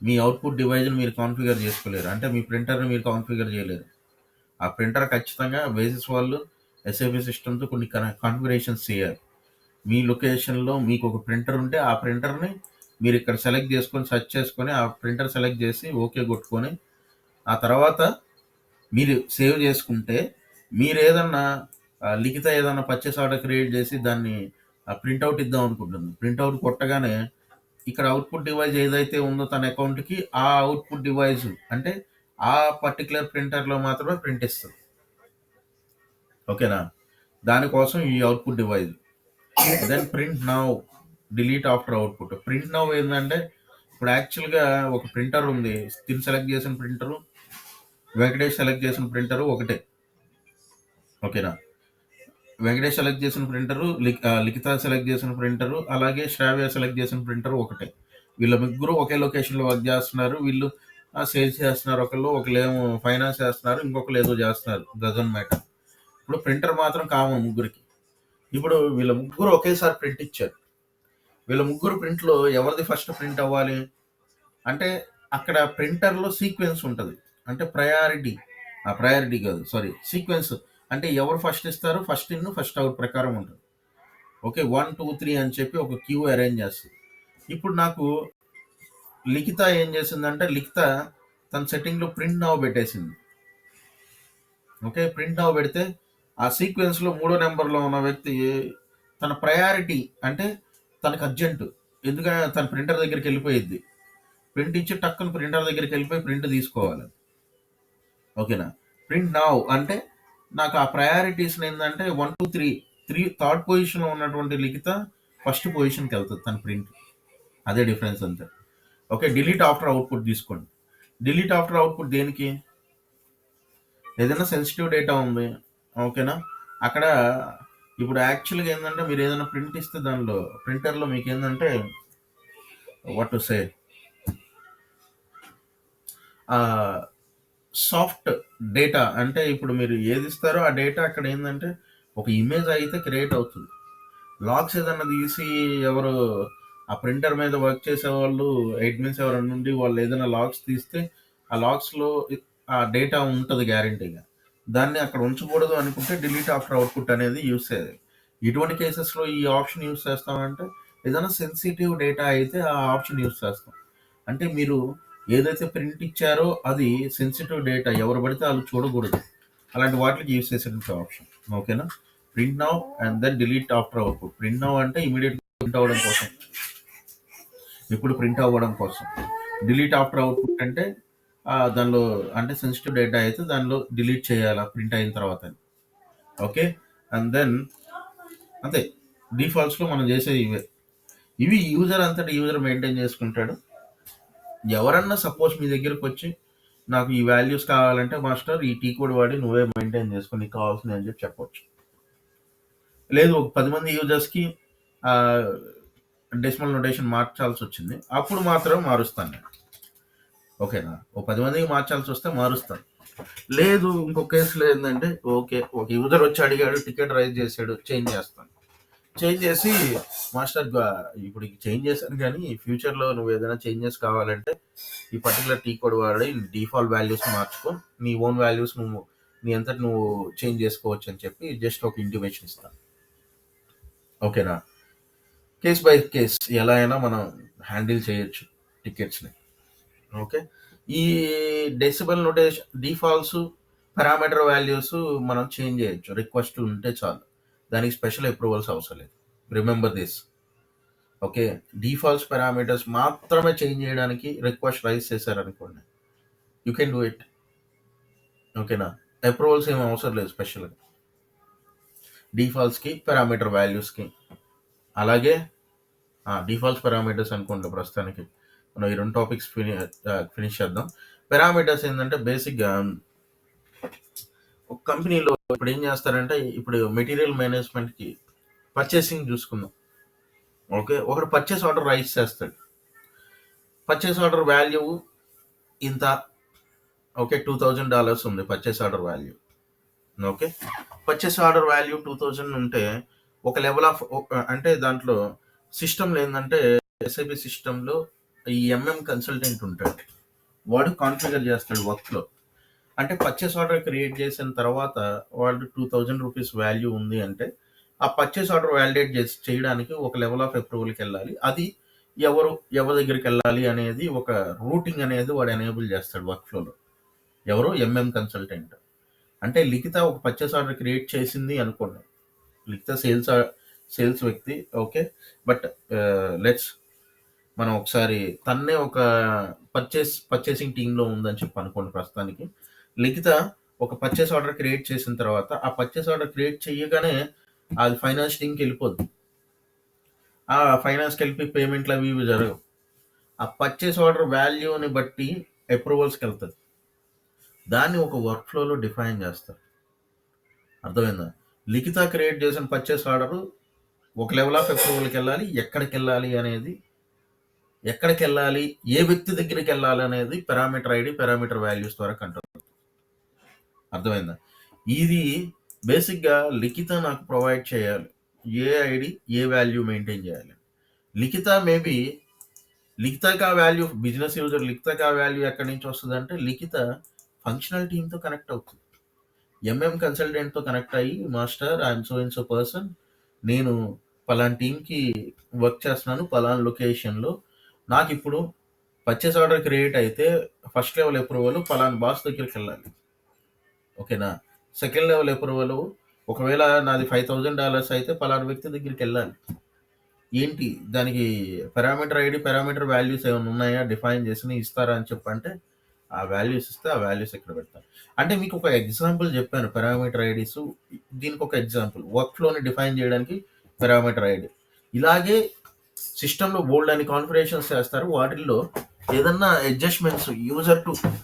మీ అవుట్పుట్ డివైజ్ని మీరు కాన్ఫిగర్ చేసుకోలేరు, అంటే మీ ప్రింటర్ని మీరు కాన్ఫిగర్ చేయలేరు. ఆ ప్రింటర్ ఖచ్చితంగా బేసిస్ వాళ్ళు ఎస్ఐపి సిస్టమ్తో కొన్ని కాన్ఫిగరేషన్స్ చేయాలి. మీ లొకేషన్లో మీకు ఒక ప్రింటర్ ఉంటే ఆ ప్రింటర్ని మీరు ఇక్కడ సెలెక్ట్ చేసుకొని సెర్చ్ చేసుకొని ఆ ప్రింటర్ సెలెక్ట్ చేసి ఓకే కొట్టుకొని ఆ తర్వాత మీరు సేవ్ చేసుకుంటే, మీరు ఏదన్నా లిఖిత ఏదన్నా పర్చేస్ ఆర్డర్ క్రియేట్ చేసి దాన్ని ప్రింట్అవుట్ ఇద్దాం అనుకుంటుంది. ప్రింట్అవుట్ కొట్టగానే ఇక్కడ అవుట్పుట్ డివైస్ ఏదైతే ఉందో తన అకౌంట్కి ఆ అవుట్పుట్ డివైస్ అంటే ఆ పర్టికులర్ ప్రింటర్లో మాత్రమే ప్రింట్ ఇస్తుంది. ఓకేనా? దానికోసం ఈ output device. Then print now, delete after output. Print now ఏంటంటే, ఇప్పుడు యాక్చువల్గా ఒక ప్రింటర్ ఉంది, దీన్ని సెలెక్ట్ చేసిన ప్రింటరు, వెంకటేష్ సెలెక్ట్ చేసిన ప్రింటరు ఒకటే. ఓకేనా? వెంకటేష్ సెలెక్ట్ చేసిన ప్రింటరు, లిఖిత సెలెక్ట్ చేసిన ప్రింటరు, అలాగే శ్రావ్య సెలెక్ట్ చేసిన ప్రింటరు ఒకటే. వీళ్ళ ముగ్గురు ఒకే లొకేషన్లో వర్క్ చేస్తున్నారు. వీళ్ళు సేల్స్ చేస్తున్నారు, ఒకళ్ళు ఏమో ఫైనాన్స్ చేస్తున్నారు, ఇంకొకరు ఏదో చేస్తున్నారు, డజన్ మ్యాటర్. ఇప్పుడు ప్రింటర్ మాత్రం కామన్ ముగ్గురికి. ఇప్పుడు వీళ్ళ ముగ్గురు ఒకేసారి ప్రింట్ ఇచ్చారు. వీళ్ళ ముగ్గురు ప్రింట్లో ఎవరిది ఫస్ట్ ప్రింట్ అవ్వాలి అంటే అక్కడ ప్రింటర్లో సీక్వెన్స్ ఉంటుంది. అంటే ప్రయారిటీ కాదు, సారీ, సీక్వెన్స్. అంటే ఎవరు ఫస్ట్ ఇస్తారు, ఫస్ట్ ఇన్ ఫస్ట్ అవుట్ ప్రకారం ఉంటుంది. ఓకే, 1 2 3 అని చెప్పి ఒక క్యూ అరేంజ్ చేస్తుంది. ఇప్పుడు నాకు లిఖిత ఏం చేసిందంటే, లిఖిత తన సెట్టింగ్లో ప్రింట్ నౌ పెట్టేసింది. ఓకే, ప్రింట్ నౌ పెడితే ఆ సీక్వెన్స్లో 3వ నెంబర్లో ఉన్న వ్యక్తి తన ప్రయారిటీ అంటే తనకు అర్జెంటు, ఎందుకంటే తన ప్రింటర్ దగ్గరికి వెళ్ళిపోయిద్ది. ప్రింట్ ఇచ్చి టక్కున ప్రింటర్ దగ్గరికి వెళ్ళిపోయి ప్రింట్ తీసుకోవాలి. ఓకేనా? ప్రింట్ నౌ అంటే నాకు ఆ ప్రయారిటీస్ ఏంటంటే 1 2 3 థర్డ్ పొజిషన్లో ఉన్నటువంటి లిఖిత ఫస్ట్ పొజిషన్కి వెళ్తుంది తన ప్రింట్. అదే డిఫరెన్స్ అంతే. ఓకే, డిలీట్ ఆఫ్టర్ అవుట్పుట్ తీసుకోండి. డిలీట్ ఆఫ్టర్ అవుట్పుట్ దేనికి? ఏదైనా సెన్సిటివ్ డేటా ఉంది, ఓకేనా, అక్కడ ఇప్పుడు యాక్చువల్గా ఏంటంటే మీరు ఏదైనా ప్రింట్ ఇస్తే దానిలో ప్రింటర్లో మీకు ఏంటంటే what to say soft data, అంటే ఇప్పుడు మీరు ఏది ఇస్తారో ఆ డేటా అక్కడ ఏంటంటే ఒక ఇమేజ్ అయితే క్రియేట్ అవుతుంది. లాగ్స్ ఏదన్నా తీసి ఎవరు ఆ ప్రింటర్ మీద వర్క్ చేసే వాళ్ళు అడ్మిన్స్ ఎవరైనా నుండి వాళ్ళు ఏదైనా లాగ్స్ తీస్తే ఆ లాగ్స్లో ఆ డేటా ఉంటుంది గ్యారంటీగా. దాన్ని అక్కడ ఉంచకూడదు అనుకుంటే డిలీట్ ఆఫ్టర్ అవుట్పుట్ అనేది యూస్ చేయాలి. ఇటువంటి కేసెస్లో ఈ ఆప్షన్ యూస్ చేస్తామంటే ఏదైనా సెన్సిటివ్ డేటా అయితే ఆ ఆప్షన్ యూస్ చేస్తాం. అంటే మీరు ఏదైతే ప్రింట్ ఇచ్చారో అది సెన్సిటివ్ డేటా, ఎవరు పడితే వాళ్ళు చూడకూడదు. అలాంటి వాటికి యూస్ చేసేటువంటి ఆప్షన్. ఓకేనా? Print now and then delete after output. Print now అంటే ఇమీడియట్గా ప్రింట్ అవ్వడం కోసం, ఇప్పుడు ప్రింట్ అవ్వడం కోసం. డిలీట్ ఆఫ్టర్ అవుట్పుట్ అంటే దానిలో అంటే సెన్సిటివ్ డేటా అయితే దానిలో డిలీట్ చేయాలా ప్రింట్ అయిన తర్వాత. ఓకే, అండ్ దెన్ అంతే. డిఫాల్ట్స్లో మనం చేసేది ఇవి యూజర్ అంతటా యూజర్ మెయింటైన్ చేసుకుంటాడు. ఎవరన్నా సపోజ్ మీ దగ్గరకు వచ్చి నాకు ఈ వాల్యూస్ కావాలంటే మాస్టర్ ఈ టీ కోడ్ వాడి నువ్వే మెయింటైన్ చేసుకొని నీకు కావాల్సింది అని చెప్పి చెప్పవచ్చు. లేదు ఒక 10 మంది యూజర్స్కి డెసిమల్ నోటేషన్ మార్చాల్సి వచ్చింది, అప్పుడు మాత్రం మారుస్తాను నేను. ఓకేనా? ఒక 10 మందికి మార్చాల్సి వస్తే మారుస్తాను. లేదు ఇంకొక కేసులో ఏంటంటే ఓకే ఒక యూజర్ వచ్చి అడిగాడు, టికెట్ రైజ్ చేశాడు, చేంజ్ చేస్తాను. చేంజ్ చేసి మాస్టర్ ఇప్పుడు చేంజ్ చేశాను కానీ ఫ్యూచర్లో నువ్వు ఏదైనా చేంజెస్ కావాలంటే ఈ పర్టికులర్ టీ కోడ్ వాడి డిఫాల్ట్ వాల్యూస్ మార్చుకో, నీ ఓన్ వాల్యూస్ నువ్వు నీ అంతటి నువ్వు చేంజ్ చేసుకోవచ్చు అని చెప్పి జస్ట్ ఒక ఇంటిమేషన్ ఇస్తాను. ఓకేనా? కేస్ బై కేస్ ఎలా అయినా మనం హ్యాండిల్ చేయొచ్చు టికెట్స్ని. ఓకే, ఈ decibel notation defaults parameter values మనం చేంజ్ చేయొచ్చు, రిక్వెస్ట్ ఉంటే చాలు. దానికి స్పెషల్ అప్రూవల్స్ అవసరం లేదు. Remember this. Okay, defaults parameters మాత్రమే చేంజ్ చేయడానికి రిక్వెస్ట్ రైజ్ చేశారనుకోండి, యూ కెన్ డూ ఇట్. ఓకేనా? అప్రూవల్స్ ఏం అవసరం లేదు స్పెషల్గా డిఫాల్ట్స్కి పారామీటర్ వాల్యూస్కి. అలాగే డిఫాల్ట్స్ పారామీటర్స్ అనుకోండి. ప్రస్తుతానికి మనం ఈ 2 టాపిక్స్ ఫినిష్ చేద్దాం. పారామీటర్స్ ఏంటంటే బేసిక్గా ఒక కంపెనీలో ఇప్పుడు ఏం చేస్తారంటే, ఇప్పుడు మెటీరియల్ మేనేజ్మెంట్కి పర్చేసింగ్ చూసుకుందాం. ఓకే, ఒకడు పర్చేస్ ఆర్డర్ రైజ్ చేస్తాడు. పర్చేస్ ఆర్డర్ వాల్యూ ఇంత. ఓకే, $2000 ఉంది purchase order value. Okay, purchase order value 2000 ఉంటే ఒక లెవెల్ ఆఫ్ అంటే దాంట్లో సిస్టంలో ఏంటంటే ఎస్ఐపి సిస్టంలో ఈ కన్సల్టెంట్ ఉంటాడు. వాడు కాన్ఫిగర్ చేస్తాడు వర్క్లో. అంటే పర్చేస్ ఆర్డర్ క్రియేట్ చేసిన తర్వాత వాళ్ళు ₹2000 వాల్యూ ఉంది అంటే ఆ పర్చేస్ ఆర్డర్ వ్యాలిడేట్ చేయడానికి ఒక లెవెల్ ఆఫ్ అప్రూవల్కి వెళ్ళాలి. అది ఎవరి దగ్గరికి వెళ్ళాలి అనేది ఒక రూటింగ్ అనేది వాడు ఎనేబుల్ చేస్తాడు వర్క్ ఫ్లోలో. ఎవరు? కన్సల్టెంట్. అంటే లిఖిత ఒక పర్చేస్ ఆర్డర్ క్రియేట్ చేసింది అనుకోండి. లిఖిత సేల్స్ వ్యక్తి. ఓకే, బట్ మనం ఒకసారి తన్నే ఒక పర్చేసింగ్ టీంలో ఉందని చెప్పి అనుకోండి. ప్రస్తుతానికి లిఖిత ఒక పర్చేస్ ఆర్డర్ క్రియేట్ చేసిన తర్వాత ఆ పర్చేస్ ఆర్డర్ క్రియేట్ చేయగానే అది ఫైనాన్స్ టీంకి వెళ్ళిపోద్ది. ఆ ఫైనాన్స్కి వెళ్ళి పేమెంట్లు అవి ఇవి జరగవు. ఆ పర్చేస్ ఆర్డర్ వాల్యూని బట్టి అప్రూవల్స్కి వెళ్తుంది. దాన్ని ఒక వర్క్ ఫ్లోలో డిఫైన్ చేస్తారు. అర్థమైందా? లిఖిత క్రియేట్ చేసిన పర్చేస్ ఆర్డర్ ఒక లెవెల్ ఆఫ్ అప్రూవల్కి వెళ్ళాలి. ఎక్కడికి వెళ్ళాలి, ఏ వ్యక్తి దగ్గరికి వెళ్ళాలి అనేది పారామీటర్ ఐడి, పారామీటర్ వాల్యూస్ ద్వారా కంట్రోల్. అర్థమైందా? ఇది బేసిక్గా లిఖిత నాకు ప్రొవైడ్ చేయాలి, ఏ ఐడి ఏ వాల్యూ మెయింటైన్ చేయాలి. లిఖితకి ఆ వాల్యూ, బిజినెస్ యూజర్ లిఖితకి ఆ వాల్యూ ఎక్కడి నుంచి వస్తుంది అంటే లిఖిత ఫంక్షనల్ టీంతో కనెక్ట్ అవుతుంది. కన్సల్టెంట్తో కనెక్ట్ అయ్యి, master I'm so and so person, నేను పలానా టీంకి వర్క్ చేస్తున్నాను పలానా లొకేషన్లో, నాకు ఇప్పుడు పర్చేస్ ఆర్డర్ క్రియేట్ అయితే ఫస్ట్ లెవెల్ అప్రూవల్ పలానా బాస్ దగ్గరికి వెళ్ళాలి. ఓకేనా? సెకండ్ లెవెల్ అప్రూవల్ ఒకవేళ నాది $5000 అయితే పలానా వ్యక్తి దగ్గరికి వెళ్ళాలి. ఏంటి దానికి పారామీటర్ ఐడి, పారామీటర్ వాల్యూస్ ఏమైనా ఉన్నాయా డిఫైన్ చేసి ఇస్తారా అని చెప్పంటే ఆ వాల్యూస్ ఇస్తే ఆ వాల్యూస్ ఇక్కడ పెడతాను. అంటే మీకు ఒక ఎగ్జాంపుల్ చెప్పాను పారామీటర్ ఐడీస్. దీనికి ఒక ఎగ్జాంపుల్ వర్క్ ఫ్లోని డిఫైన్ చేయడానికి పారామీటర్ ఐడి. ఇలాగే సిస్టంలో బోల్డ్ అని కాన్ఫిగరేషన్స్ చేస్తారు. వాటిల్లో ఏదన్నా అడ్జస్ట్మెంట్స్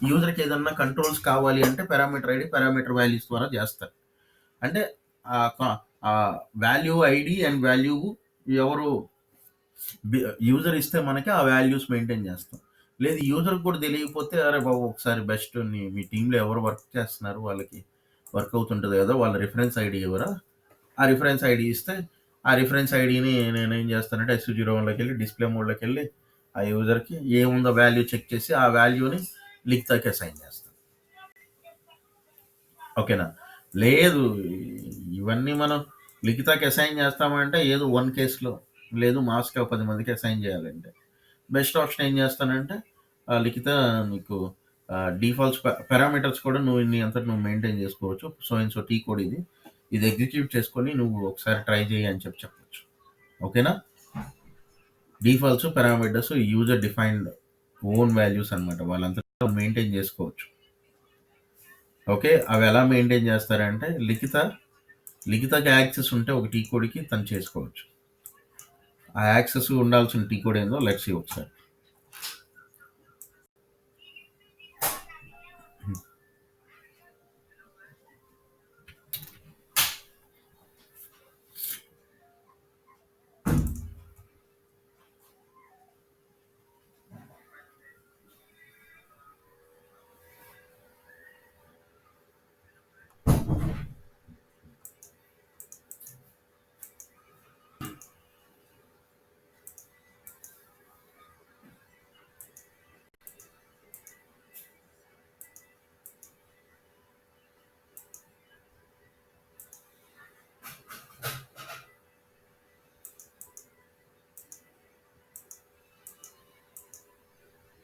యూజర్కి ఏదన్నా కంట్రోల్స్ కావాలి అంటే పారామీటర్ ఐడి, పారామీటర్ వాల్యూస్ ద్వారా చేస్తారు. అంటే ఆ వాల్యూ ఐడి అండ్ వాల్యూ ఎవరు యూజర్ ఇస్తే మనకి ఆ వాల్యూస్ మెయింటైన్ చేస్తాం. లేదు యూజర్కి కూడా తెలియకపోతే, అరే బాబు ఒకసారి బెస్ట్ మీ టీంలో ఎవరు వర్క్ చేస్తున్నారు, వాళ్ళకి వర్క్ అవుతుంటుంది కదా, వాళ్ళ రిఫరెన్స్ ఐడి ఎవరా, ఆ రిఫరెన్స్ ఐడి ఇస్తే ఆ రిఫరెన్స్ ఐడిని నేను ఏం చేస్తానంటే S01లోకి వెళ్ళి డిస్ప్లే మోడ్లోకి వెళ్ళి ఆ యూజర్కి ఏముందో వాల్యూ చెక్ చేసి ఆ వాల్యూని లిఖితకి అసైన్ చేస్తాను. ఓకేనా? లేదు ఇవన్నీ మనం లిఖితకి అసైన్ చేస్తామంటే ఏదో 1 కేసులో, లేదు మాస్గా 10 మందికి అసైన్ చేయాలంటే బెస్ట్ ఆప్షన్ ఏం చేస్తానంటే లిఖిత నీకు డిఫాల్ట్స్ పారామీటర్స్ కూడా నీ అంతటి నువ్వు మెయింటైన్ చేసుకోవచ్చు. So and so T code ఇది ఎగ్జిక్యూట్ చేసుకొని నువ్వు ఒకసారి ట్రై చేయి అని చెప్పచ్చు. ఓకేనా? Defaults parameters user defined own values అనమాట, వాళ్ళంతా మెయింటైన్ చేసుకోవచ్చు. ఓకే, అవి ఎలా మెయింటైన్ చేస్తారంటే లిఖితకి యాక్సెస్ ఉంటే ఒక టీ కోడ్కి తను చేసుకోవచ్చు. ఆ యాక్సెస్ ఉండాల్సిన టీ కోడ్ ఏందో లెట్స్ సీ ఒకసారి.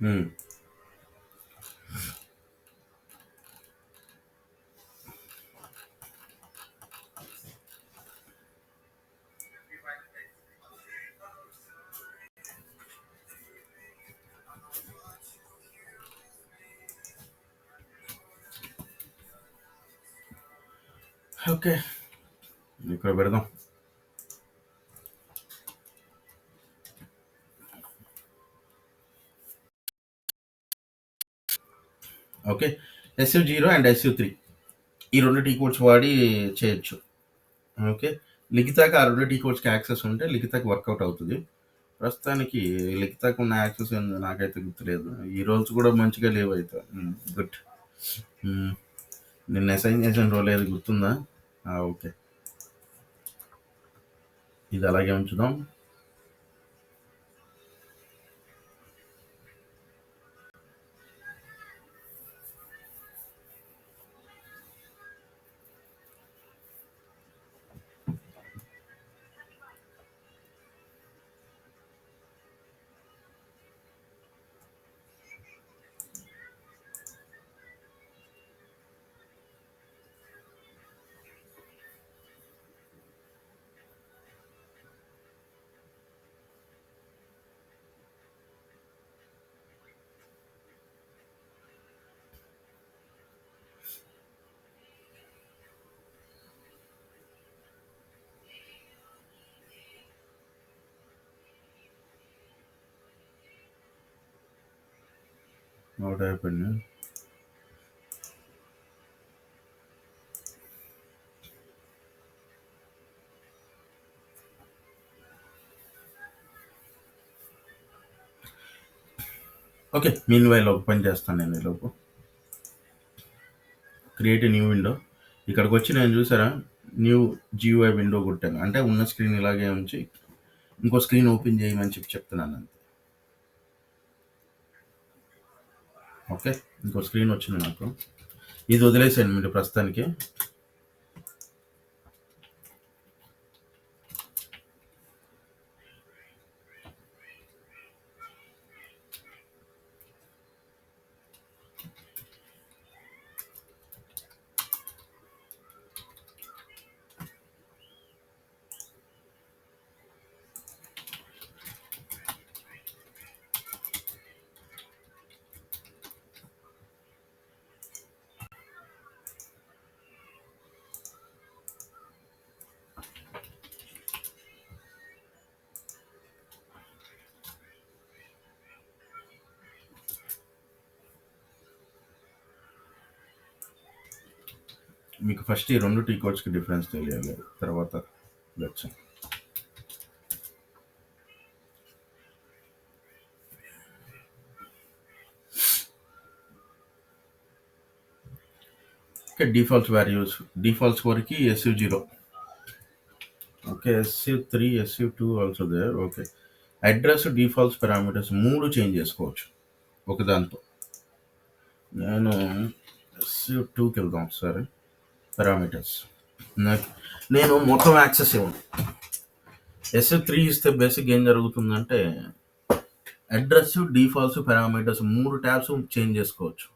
హ్మ్. ఓకే. ఇక్కడ పెడదాం. ఓకే. SU0 అండ్ SU3 ఈ 2 టీ కోడ్స్ వాడి చేయొచ్చు. ఓకే. లిఖితాకి ఆ 2 టీ కోడ్స్‌కి యాక్సెస్ ఉంటే లిఖితాకి వర్కౌట్ అవుతది. ప్రస్తుతానికి లిఖితాకి ఉన్న యాక్సెస్ ఏందో నాకైతే గుర్తులేదు. ఈ రోల్స్ కూడా మంచిగా లేవయితే. గుడ్. హ్మ్. నిన్న అసైన్ చేసిన రోల్ ఏది గుర్తుందా? ఓకే. ఇది అలాగే ఉంచుదాం. What happened? ఓకే. మీన్‌వైల్ ఒక పని చేస్తాను నేను ఈలోపు. Create new window. ఇక్కడికొచ్చి నేను చూసారా న్యూ GUI విండో కొట్టాను. అంటే ఉన్న స్క్రీన్ ఇలాగే ఉంచి ఇంకో స్క్రీన్ ఓపెన్ చేయమని చెప్తున్నాను అంతే. ఓకే. ఇంకో స్క్రీన్ వచ్చింది నాకు. ఇది వదిలేసేయండి మీరు ప్రస్తుతానికి. మీకు ఫస్ట్ ఈ 2 టీ కోడ్స్‌కి డిఫరెన్స్ తెలియాలి. తర్వాత let's. Okay. Defaults values. Defaults వరకి SU0. Okay. SU3, SU2 also there. Okay. Address, defaults, parameters 3 change చేసుకోవచ్చు ఒకదాంతో. నేను SU2కి వెళ్దాం ఒకసారి. పారామీటర్స్. నేను మొత్తం యాక్సెస్ ఇవ్వను. SU3 ఇస్తే బేసిక్ ఏం జరుగుతుందంటే address, defaults, parameters 3 tabs change చేసుకోవచ్చు.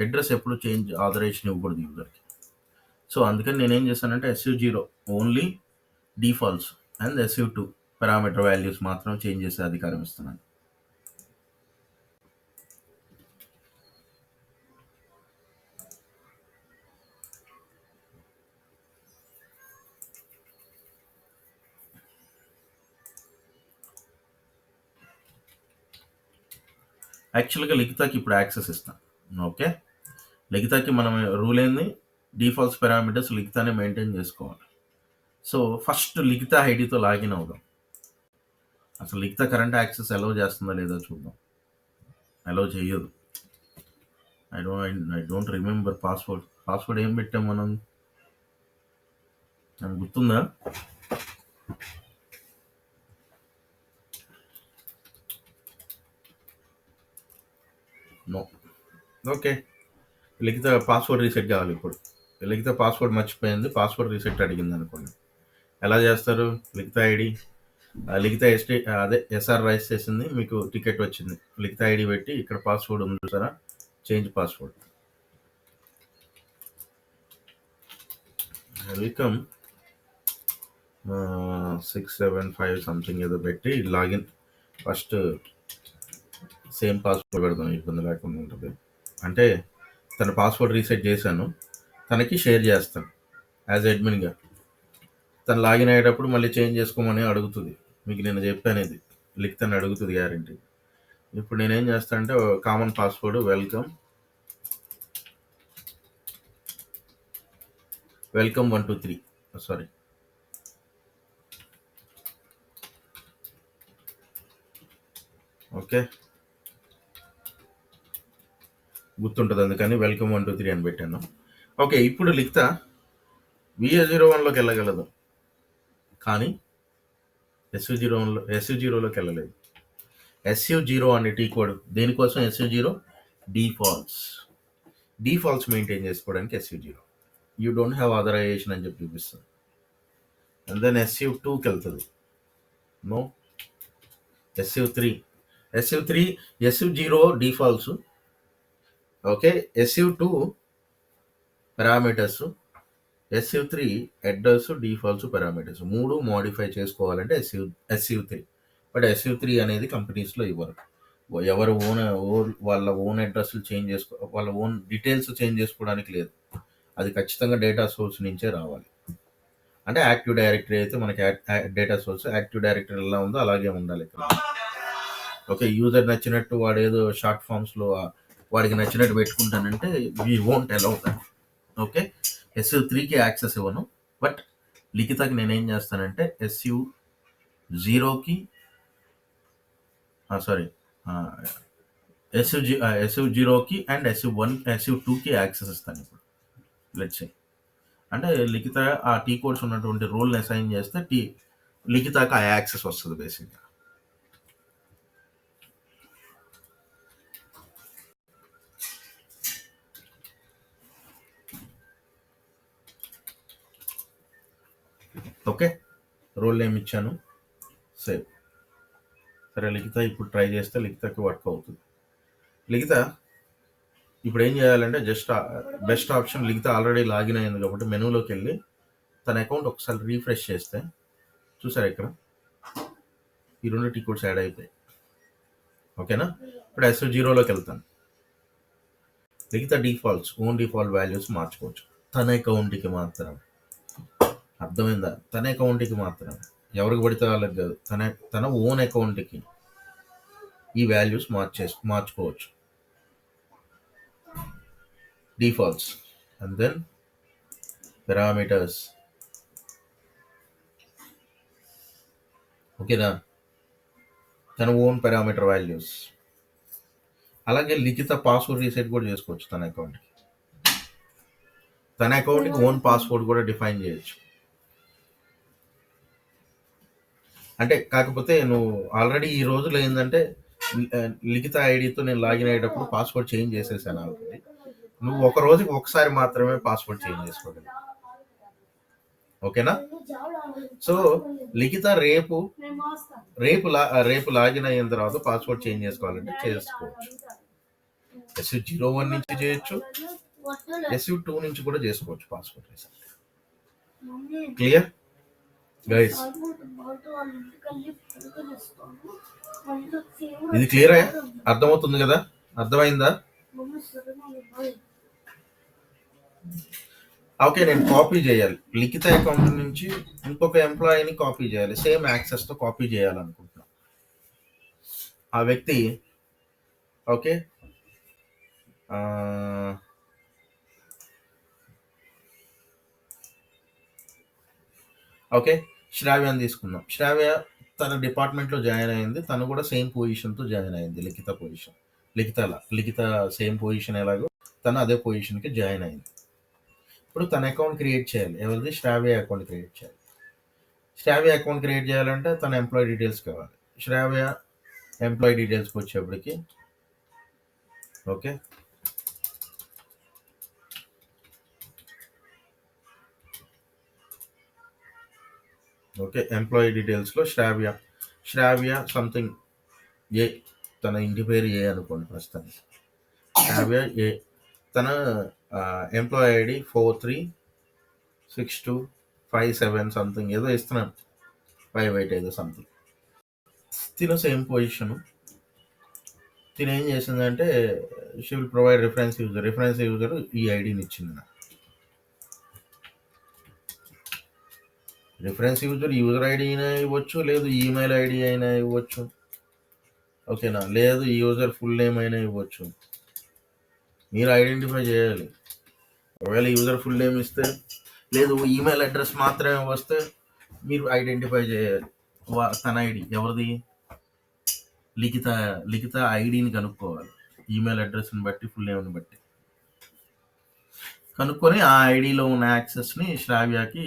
అడ్రస్ ఎప్పుడు చేంజ్ ఆథరైజేషన్ ఇవ్వకూడదు యూజర్కి. సో అందుకని నేనేం చేశానంటే SU0 only defaults and SU2 parameter values మాత్రం చేంజ్ చేసే అధికారం ఇస్తున్నాను. యాక్చువల్గా లిఖితాకి ఇప్పుడు యాక్సెస్ ఇస్తాను. ఓకే. లిఖితాకి మనం రూల్ ఏంది, డిఫాల్ట్స్ పారామీటర్స్ లిఖితానే మెయింటైన్ చేసుకోవాలి. సో ఫస్ట్ లిఖిత ఐడితో లాగిన్ అవుదాం. అసలు లిఖిత కరెంట్ యాక్సెస్ అలౌ చేస్తుందా లేదా చూద్దాం. అలౌ చేయదు. ఐ డోంట్ రిమెంబర్ పాస్వర్డ్ ఏం పెట్టాం మనం, నాకు గుర్తుందా? నో. ఓకే. లిఖిత పాస్వర్డ్ రీసెట్ కావాలి ఇప్పుడు. లిఖిత పాస్వర్డ్ మర్చిపోయింది, పాస్వర్డ్ రీసెట్ అడిగింది అనుకోండి. ఎలా చేస్తారు? లిఖిత ఐడి లిఖిత అదే ఎస్ఆర్ రైస్ చేసింది, మీకు టికెట్ వచ్చింది. లిఖిత ఐడి పెట్టి ఇక్కడ పాస్వర్డ్ ఉంది చూసారా, చేంజ్ పాస్వర్డ్. వెల్కమ్ 675 సంథింగ్ ఏదో పెట్టి లాగిన్. ఫస్ట్ సేమ్ పాస్వర్డ్ పెడదాం, ఇబ్బంది లేకుండా ఉంటుంది. అంటే తన పాస్వర్డ్ రీసెట్ చేశాను, తనకి షేర్ చేస్తాను యాజ్ అడ్మిన్గా. తను లాగిన్ అయ్యేటప్పుడు మళ్ళీ చేంజ్ చేసుకోమని అడుగుతుంది. మీకు నేను చెప్పాను ఇది, లిఖితని అడుగుతుంది గ్యారంటీ. ఇప్పుడు నేనేం చేస్తాను అంటే common password welcome 123, sorry okay, గుర్తుంటుంది అందుకని వెల్కమ్ 123 అని పెట్టాను. ఓకే, ఇప్పుడు లిఖిత VA01లోకి వెళ్ళగలదు, కానీ SU0లోకి వెళ్ళలేదు. SU0 అనే టీ కోడ్ దేనికోసం? SU0 డీఫాల్ట్స్ మెయింటైన్ చేసుకోవడానికి SU0. You don't have authorisation అని చెప్పి చూపిస్తుంది. అండ్ దెన్ SU2కి వెళ్తుంది. No, SU3 SU0 defaults. Okay, SU2 parameters, SU3 address, defaults, parameters 3 modify చేసుకోవాలంటే SU3. బట్ SU3 అనేది కంపెనీస్లో ఇవ్వరు. ఎవరు వాళ్ళ ఓన్ అడ్రస్లు చేంజ్ వాళ్ళ ఓన్ డీటెయిల్స్ చేంజ్ చేసుకోవడానికి లేదు. అది ఖచ్చితంగా డేటా సోర్స్ నుంచే రావాలి. అంటే యాక్టివ్ డైరెక్టరీ అయితే మనకి డేటా సోర్స్ యాక్టివ్ డైరెక్టరీ ఎలా ఉందో అలాగే ఉండాలి ఇక్కడ. ఓకే, యూజర్ నచ్చినట్టు వాడు ఏదో షార్ట్ ఫామ్స్లో వాడికి నచ్చినట్టు పెట్టుకుంటానంటే we won't allow that. Okay, SU3కి యాక్సెస్ ఇవ్వను. బట్ లిఖితకి నేనేం చేస్తానంటే SU0కి సారీ SU0కి అండ్ SU2కి యాక్సెస్ ఇస్తాను ఇప్పుడు. లెట్స్ సే అంటే లిఖిత ఆ టీ కోడ్స్ ఉన్నటువంటి రోల్ని అసైన్ చేస్తే లిఖితకి ఆ యాక్సెస్ వస్తుంది బేసిక్గా. ఓకే, రోల్ నేమ్ ఇచ్చాను, సేవ్. సరే, లిఖిత ఇప్పుడు ట్రై చేస్తే లిఖితకి వర్క్ అవుతుంది. లిఖిత ఇప్పుడు ఏం చేయాలంటే జస్ట్ బెస్ట్ ఆప్షన్, లిఖిత ఆల్రెడీ లాగిన్ అయింది కాబట్టి మెనూలోకి వెళ్ళి తన అకౌంట్ ఒకసారి రీఫ్రెష్ చేస్తే చూసారా ఇక్కడ ఈ 2 టీ కోడ్స్ యాడ్ అయిపోయాయి. ఓకేనా, ఇప్పుడు SU0లోకి వెళ్తాను. లిఖిత ఓన్ డిఫాల్ట్ వాల్యూస్ మార్చుకోవచ్చు తన అకౌంట్కి మాత్రం. అర్థమైందా? తన అకౌంట్కి మాత్రం, ఎవరికి పడితే వాళ్ళకి కాదు. తన ఓన్ అకౌంట్కి ఈ వాల్యూస్ మార్చుకోవచ్చు, డిఫాల్ట్స్. And then parameters. ఓకేనా, తన ఓన్ పారామీటర్ వాల్యూస్. అలాగే లిఖిత పాస్వర్డ్ రీసెట్ కూడా చేసుకోవచ్చు తన అకౌంట్కి. తన అకౌంట్కి ఓన్ పాస్వర్డ్ కూడా డిఫైన్ చేయొచ్చు. అంటే కాకపోతే నువ్వు ఆల్రెడీ ఈ రోజులో ఏంటంటే లిఖిత ఐడితో నేను లాగిన్ అయ్యేటప్పుడు పాస్వర్డ్ చేంజ్ చేసేసాను ఆల్రెడీ. నువ్వు ఒక రోజుకి ఒకసారి మాత్రమే పాస్వర్డ్ చేంజ్ చేసుకోగలవు. ఓకేనా? సో లిఖిత రేపు లాగిన్ అయిన తర్వాత పాస్వర్డ్ చేంజ్ చేసుకోవాలంటే చేసుకోవచ్చు. SU01 నుంచి చేయొచ్చు, SU2 నుంచి కూడా చేసుకోవచ్చు పాస్వర్డ్ రీసెట్. Clear guys? ఇది క్లియర్ అర్థమవుతుంది కదా? అర్థమైందా? ఓకే, నేను కాపీ చేయాలి. లిఖిత అకౌంట్ నుంచి ఇంకొక ఎంప్లాయీని కాపీ చేయాలి, సేమ్ యాక్సెస్తో కాపీ చేయాలనుకుంటున్నాను. ఆ వ్యక్తి ఓకే ఓకే శ్రావ్య అని తీసుకుందాం. శ్రావ్య తన డిపార్ట్మెంట్లో జాయిన్ అయింది. తను కూడా సేమ్ పొజిషన్తో జాయిన్ అయింది, లిఖిత పొజిషన్. లిఖిత సేమ్ పొజిషన్ ఎలాగో తను అదే పొజిషన్కి జాయిన్ అయింది. ఇప్పుడు తన అకౌంట్ క్రియేట్ చేయాలి. ఎవరిది? శ్రావ్య అకౌంట్ క్రియేట్ చేయాలి. శ్రావ్య అకౌంట్ క్రియేట్ చేయాలంటే తన ఎంప్లాయీ డీటెయిల్స్ కావాలి. శ్రావ్య ఎంప్లాయీ డీటెయిల్స్కి వచ్చేప్పటికి ఓకే ఓకే, ఎంప్లాయీ డీటెయిల్స్లో శ్రావ్య సంథింగ్ ఏ, తన ఇంటి పేరు ఏ అనుకోండి ప్రస్తుతానికి. శ్రావ్య ఏ, తన ఎంప్లాయీ ఐడి 436257 సంథింగ్ ఏదో ఇస్తున్నాను, 58 ఏదో సంథింగ్. తిన సేమ్ పొజిషన్. తిన ఏం చేసిందంటే she will provide reference user ఈ ఐడిని ఇచ్చింది నాకు. రిఫరెన్స్ యూజర్ ఐడి అయినా ఇవ్వచ్చు, లేదు ఈమెయిల్ ఐడి అయినా ఇవ్వచ్చు, ఓకేనా, లేదు యూజర్ ఫుల్ నేమ్ అయినా ఇవ్వచ్చు. మీరు ఐడెంటిఫై చేయాలి. ఒకవేళ యూజర్ ఫుల్ నేమ్ ఇస్తే, లేదు ఈమెయిల్ అడ్రస్ మాత్రమే వస్తే మీరు ఐడెంటిఫై చేయాలి. తన ఐడి ఎవరిది, లిఖిత ఐడిని కనుక్కోవాలి. ఈమెయిల్ అడ్రస్ని బట్టి, ఫుల్ నేమ్ని బట్టి కనుక్కొని ఆ ఐడిలో ఉన్న యాక్సెస్ని శ్రావ్యకి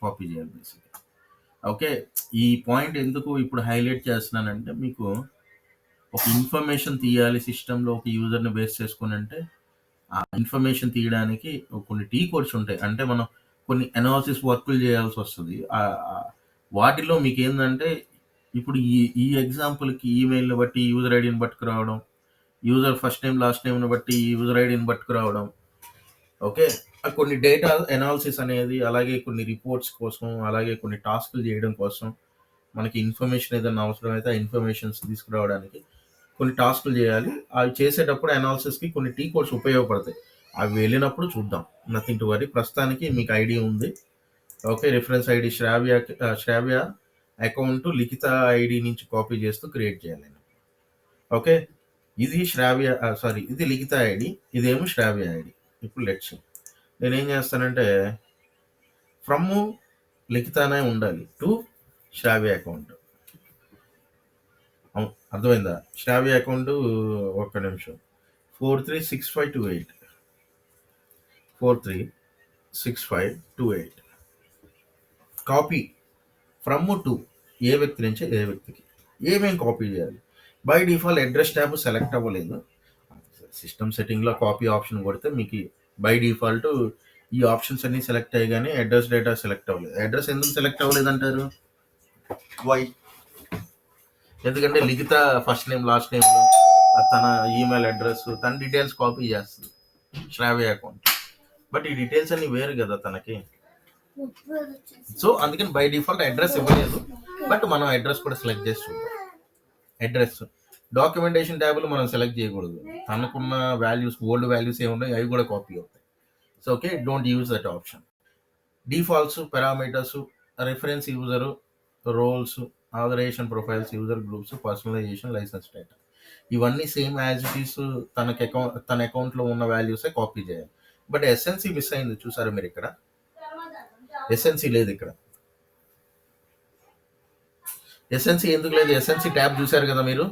కాపీ చేయాలి బేసిక్గా. ఓకే, ఈ పాయింట్ ఎందుకు ఇప్పుడు హైలైట్ చేస్తున్నానంటే, మీకు ఒక ఇన్ఫర్మేషన్ తీయాలి సిస్టంలో ఒక యూజర్ని బేస్ చేసుకుని అంటే, ఆ ఇన్ఫర్మేషన్ తీయడానికి కొన్ని టీ కోడ్స్ ఉంటాయి. అంటే మనం కొన్ని అనాలిసిస్ వర్కులు చేయాల్సి వస్తుంది. వాటిలో మీకు ఏంటంటే, ఇప్పుడు ఈ ఎగ్జాంపుల్కి ఈమెయిల్ని బట్టి యూజర్ ఐడిని పట్టుకురావడం, యూజర్ ఫస్ట్ నేమ్ లాస్ట్ నేమ్ని బట్టి యూజర్ ఐడిని పట్టుకురావడం, ఓకే, కొన్ని డేటా అనాలిసిస్ అనేది, అలాగే కొన్ని రిపోర్ట్స్ కోసం, అలాగే కొన్ని టాస్క్లు చేయడం కోసం మనకి ఇన్ఫర్మేషన్ ఏదైనా అవసరమైతే ఆ ఇన్ఫర్మేషన్స్ తీసుకురావడానికి కొన్ని టాస్క్లు చేయాలి. అవి చేసేటప్పుడు అనాలిసిస్కి కొన్ని టీ కోడ్స్ ఉపయోగపడతాయి. అవి వెళ్ళినప్పుడు చూద్దాం, నథింగ్ టు వరీ. ప్రస్తుతానికి మీకు ఐడి ఉంది. ఓకే, రిఫరెన్స్ ఐడి శ్రావ్య అకౌంట్ లిఖిత ఐడి నుంచి కాపీ చేస్తూ క్రియేట్ చేయాలి. ఓకే, ఇది ఇది లిఖిత ఐడి, ఇదేమో శ్రావ్య ఐడి. ఇప్పుడు లెట్స్ నేనేం చేస్తానంటే, ఫ్రమ్ లిఖితానే ఉండాలి టు శ్రావ్య అకౌంట్. అర్థమైందా? శ్రావ్య అకౌంట్, ఒక్క నిమిషం, 436528 436528 కాపీ ఫ్రమ్ టు ఏ వ్యక్తి నుంచి ఏ వ్యక్తికి. ఏమేమి కాపీ చేయాలి? By default address tab select అవ్వలేదు. సిస్టమ్ సెట్టింగ్లో కాపీ ఆప్షన్ కొడితే మీకు బై డిఫాల్ట్ ఈ ఆప్షన్స్ అన్ని సెలెక్ట్ అయ్యి, కానీ అడ్రస్ డేటా సెలెక్ట్ అవ్వలేదు. అడ్రస్ ఎందుకు సెలెక్ట్ అవ్వలేదు అంటారు? వై? ఎందుకంటే లిఖిత ఫస్ట్ నేమ్ లాస్ట్ నేమ్, తన ఈమెయిల్ అడ్రస్, తన డీటెయిల్స్ కాపీ చేస్తుంది శ్రావ్య అకౌంట్. బట్ ఈ డీటెయిల్స్ అన్ని వేరు కదా తనకి. సో అందుకని బై డిఫాల్ట్ అడ్రస్ ఇవ్వలేదు. బట్ మనం అడ్రస్ కూడా సెలెక్ట్ చేసి చూద్దాం. అడ్రస్ డాక్యుమెంటేషన్ ట్యాబ్లో మనం సెలెక్ట్ చేయకూడదు. తనకున్న వాల్యూస్, ఓల్డ్ వాల్యూస్ ఏమున్నాయి అవి కూడా కాపీ అవుతాయి. So okay, don't use that option. Defaults, parameters, reference user, roles, authorization profiles, user groups, personalization, license data, ఇవన్నీ సేమ్ యాజ్ ఇట్ ఈస్ తన అకౌంట్లో ఉన్న వాల్యూసే కాపీ చేయాలి. బట్ ఎస్ఎన్సీ మిస్ అయింది, చూసారా మీరు? ఇక్కడ ఎస్ఎన్సీ లేదు. ఇక్కడ ఎస్ఎన్సీ ఎందుకు లేదు? ఎస్ఎన్సీ ట్యాబ్ చూసారు కదా మీరు?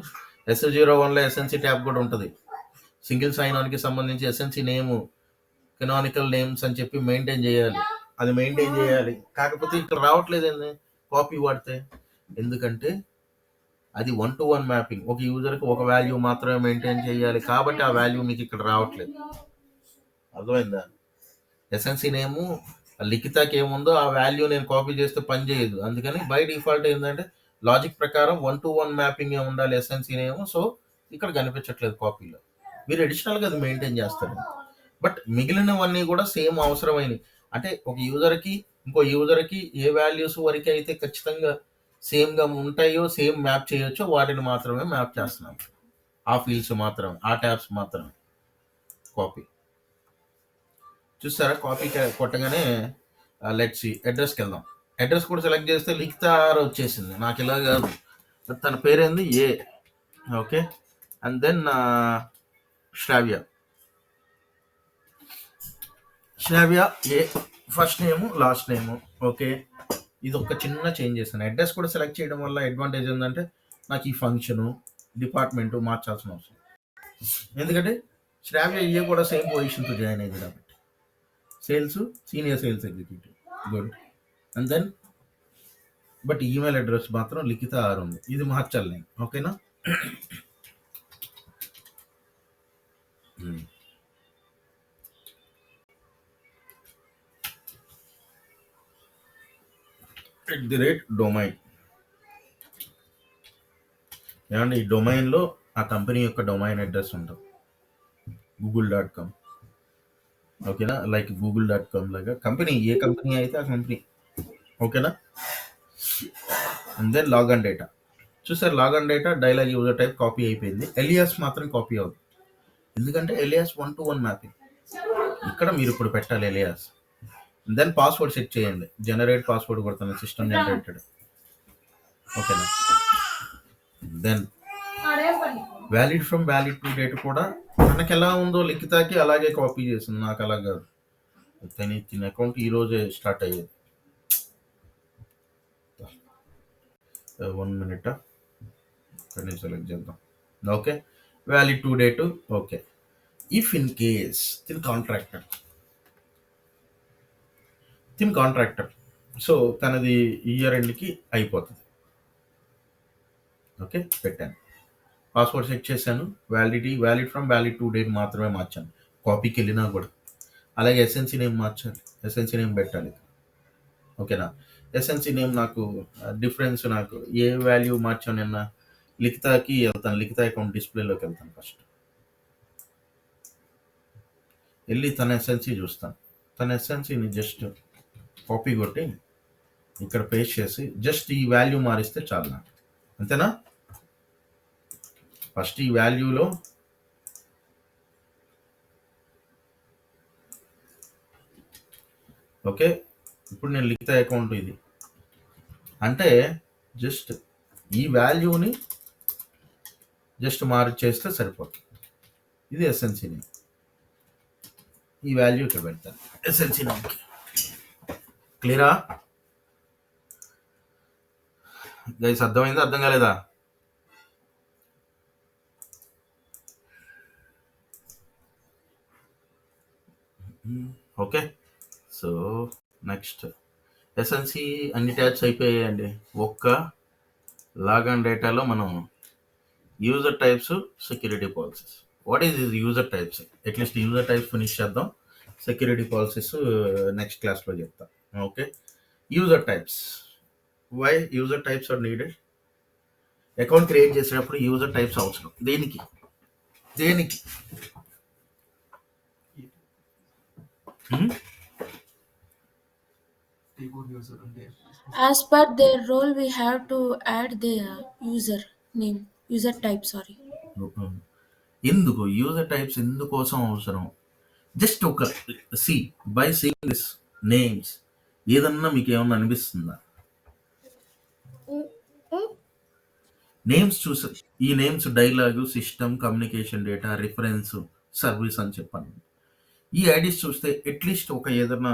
S01లో ఎస్ఎన్సీ ట్యాబ్ కూడా ఉంటుంది. సింగిల్ సైన్ ఆన్కి సంబంధించి ఎస్ఎన్సీ నేమ్, కెనానికల్ నేమ్స్ అని చెప్పి మెయింటైన్ చేయాలి. అది మెయింటైన్ చేయాలి. కాకపోతే ఇక్కడ రావట్లేదు ఏంది కాపీ వాడితే? ఎందుకంటే అది 1-to-1 మ్యాపింగ్. ఒక యూజర్కి ఒక వాల్యూ మాత్రమే మెయింటైన్ చేయాలి, కాబట్టి ఆ వాల్యూ మీకు ఇక్కడ రావట్లేదు. అర్థమైందా? ఎస్ఎన్సీ నేము లిఖితకి ఏముందో ఆ వాల్యూ నేను కాపీ చేస్తే పని చేయదు. అందుకని బై డిఫాల్ట్ ఏంటంటే లాజిక్ ప్రకారం 1-to-1 మ్యాపింగ్ ఉండాలి ఎస్ఎన్సీ నేము. సో ఇక్కడ కనిపించట్లేదు కాపీలో. మీరు అడిషనల్గా అది మెయింటైన్ చేస్తారు. బట్ మిగిలినవన్నీ కూడా సేమ్ అవసరమైనవి. అంటే ఒక యూజర్కి ఇంకో యూజర్కి ఏ వాల్యూస్ వరకు అయితే ఖచ్చితంగా సేమ్గా ఉంటాయో, సేమ్ మ్యాప్ చేయొచ్చో వాటిని మాత్రమే మ్యాప్ చేస్తున్నాం. ఆ ఫీల్డ్స్ మాత్రమే, ఆ ట్యాబ్స్ మాత్రమే కాపీ. చూస్తారా? కాపీ కొట్టగానే లెట్స్ అడ్రస్కి వెళ్దాం. అడ్రస్ కూడా సెలెక్ట్ చేస్తే లిఖిత వచ్చేసింది. నాకు ఇలా కాదు, తన పేరేంది A. Okay, and then Shravya A, first name last name. Okay, ఇది ఒక చిన్న చేంజ్ చేశాను. అడ్రస్ కూడా సెలెక్ట్ చేయడం వల్ల అడ్వాంటేజ్ ఏంటంటే నాకు ఈ ఫంక్షను, డిపార్ట్మెంటు మార్చాల్సిన అవసరం. ఎందుకంటే శ్రావ్య ఏ కూడా సేమ్ పొజిషన్తో జాయిన్ అయింది కాబట్టి. Sales, senior sales executive, good. And then but email address మాత్రం లిఖిత ఆర్ ఉంది. ఇది మార్చాలి నేను. ఓకేనా? డొమైన్. ఏమంటే ఈ డొమైన్లో ఆ కంపెనీ యొక్క డొమైన్ అడ్రస్ ఉంటుంది, google.com. ఓకేనా, లైక్ google.com లాగా కంపెనీ, ఏ కంపెనీ అయితే ఆ కంపెనీ. ఓకేనా. And then logon data. చూసారు, logon data dialog user type copy అయిపోయింది. ఎలియాస్ మాత్రం కాపీ అవుతుంది, ఎందుకంటే ఎలియాస్ 1-to-1 మ్యాపింగ్. ఇక్కడ మీరు ఇప్పుడు పెట్టాలి ఎలియాస్. దెన్ పాస్వర్డ్ సెట్ చేయండి, జనరేట్ పాస్వర్డ్ కొడుతుంది, సిస్టమ్ జనరేటెడ్. ఓకేనా. Then valid from valid to date కూడా మనకి ఎలా ఉందో లిఖితాకి అలాగే కాపీ చేసింది, నాకు అలా కాదు. తిన అకౌంట్ ఈరోజే స్టార్ట్ అయ్యేది. 1 minute ఇక్కడ సెలెక్ట్ చేద్దాం. Okay, valid to date. Okay, if in case తిన్ కాంట్రాక్టర్, సో తనది ఇయర్ ఎండ్కి అయిపోతుంది. ఓకే, పెట్టాను, పాస్వర్డ్ సెట్ చేశాను, valid from valid to date మాత్రమే మార్చాను, కాపీకి వెళ్ళినా కూడా. అలాగే ఎస్ఎన్సీ నేమ్ మార్చాలి, ఎస్ఎన్సీ నేమ్ పెట్టాలి. ఓకేనా. ఎస్ఎన్సీ నేమ్ నాకు డిఫరెన్స్, నాకు ఏ వాల్యూ మార్చాను నిన్న, లిఖితాకి వెళ్తాను, లిఖితా అకౌంట్ డిస్ప్లేలోకి వెళ్తాను. ఫస్ట్ వెళ్ళి తన ఎస్ఎన్సీ చూస్తాను. తన ఎస్ఎన్సీని జస్ట్ కాపీ కొట్టి ఇక్కడ పేస్ట్ చేసి జస్ట్ ఈ వాల్యూ మారిస్తే చాలు నాకు, అంతేనా. ఫస్ట్ ఈ వాల్యూలో ఓకే, ఇప్పుడు నేను లిఖితా అకౌంట్ ఇది అంటే జస్ట్ ఈ వాల్యూని జస్ట్ మార్చేస్తే సరిపోతుంది. ఇది ఎస్ఎన్సీ నేమ్, ఈ వాల్యూ ఇక్కడ పెడతాను ఎస్ఎన్సీ నేమ్కి. క్లియరా గైస్? అర్థమైందా, అర్థం కాలేదా? ఓకే, సో నెక్స్ట్ ఎస్ఎన్సీ అన్ని ట్యాబ్స్ అయిపోయాయండి. ఒక్క లాగన్ డేటాలో మనం user types, security policies. What is user types? At least user types finish చేద్దాం, సెక్యూరిటీ పాలసీస్ నెక్స్ట్ క్లాస్లో చెప్తాం. Okay, user types. Why user types are needed? Account create చేసేటప్పుడు user types అవసరం. దేనికి? As per their role, we have to add their user type. ఎందుకు user types ఎందుకోసం అవసరం? Just ఒక బై సీయింగ్ దిస్ నేమ్స్ ఏదన్నా మీకు ఏమన్నా అనిపిస్తుందా? నేమ్స్ చూసి, ఈ names dialogue, system, communication data, reference, service అని చెప్పాను. ఈ ఐడీస్ చూస్తే అట్లీస్ట్ ఒక ఏదన్నా,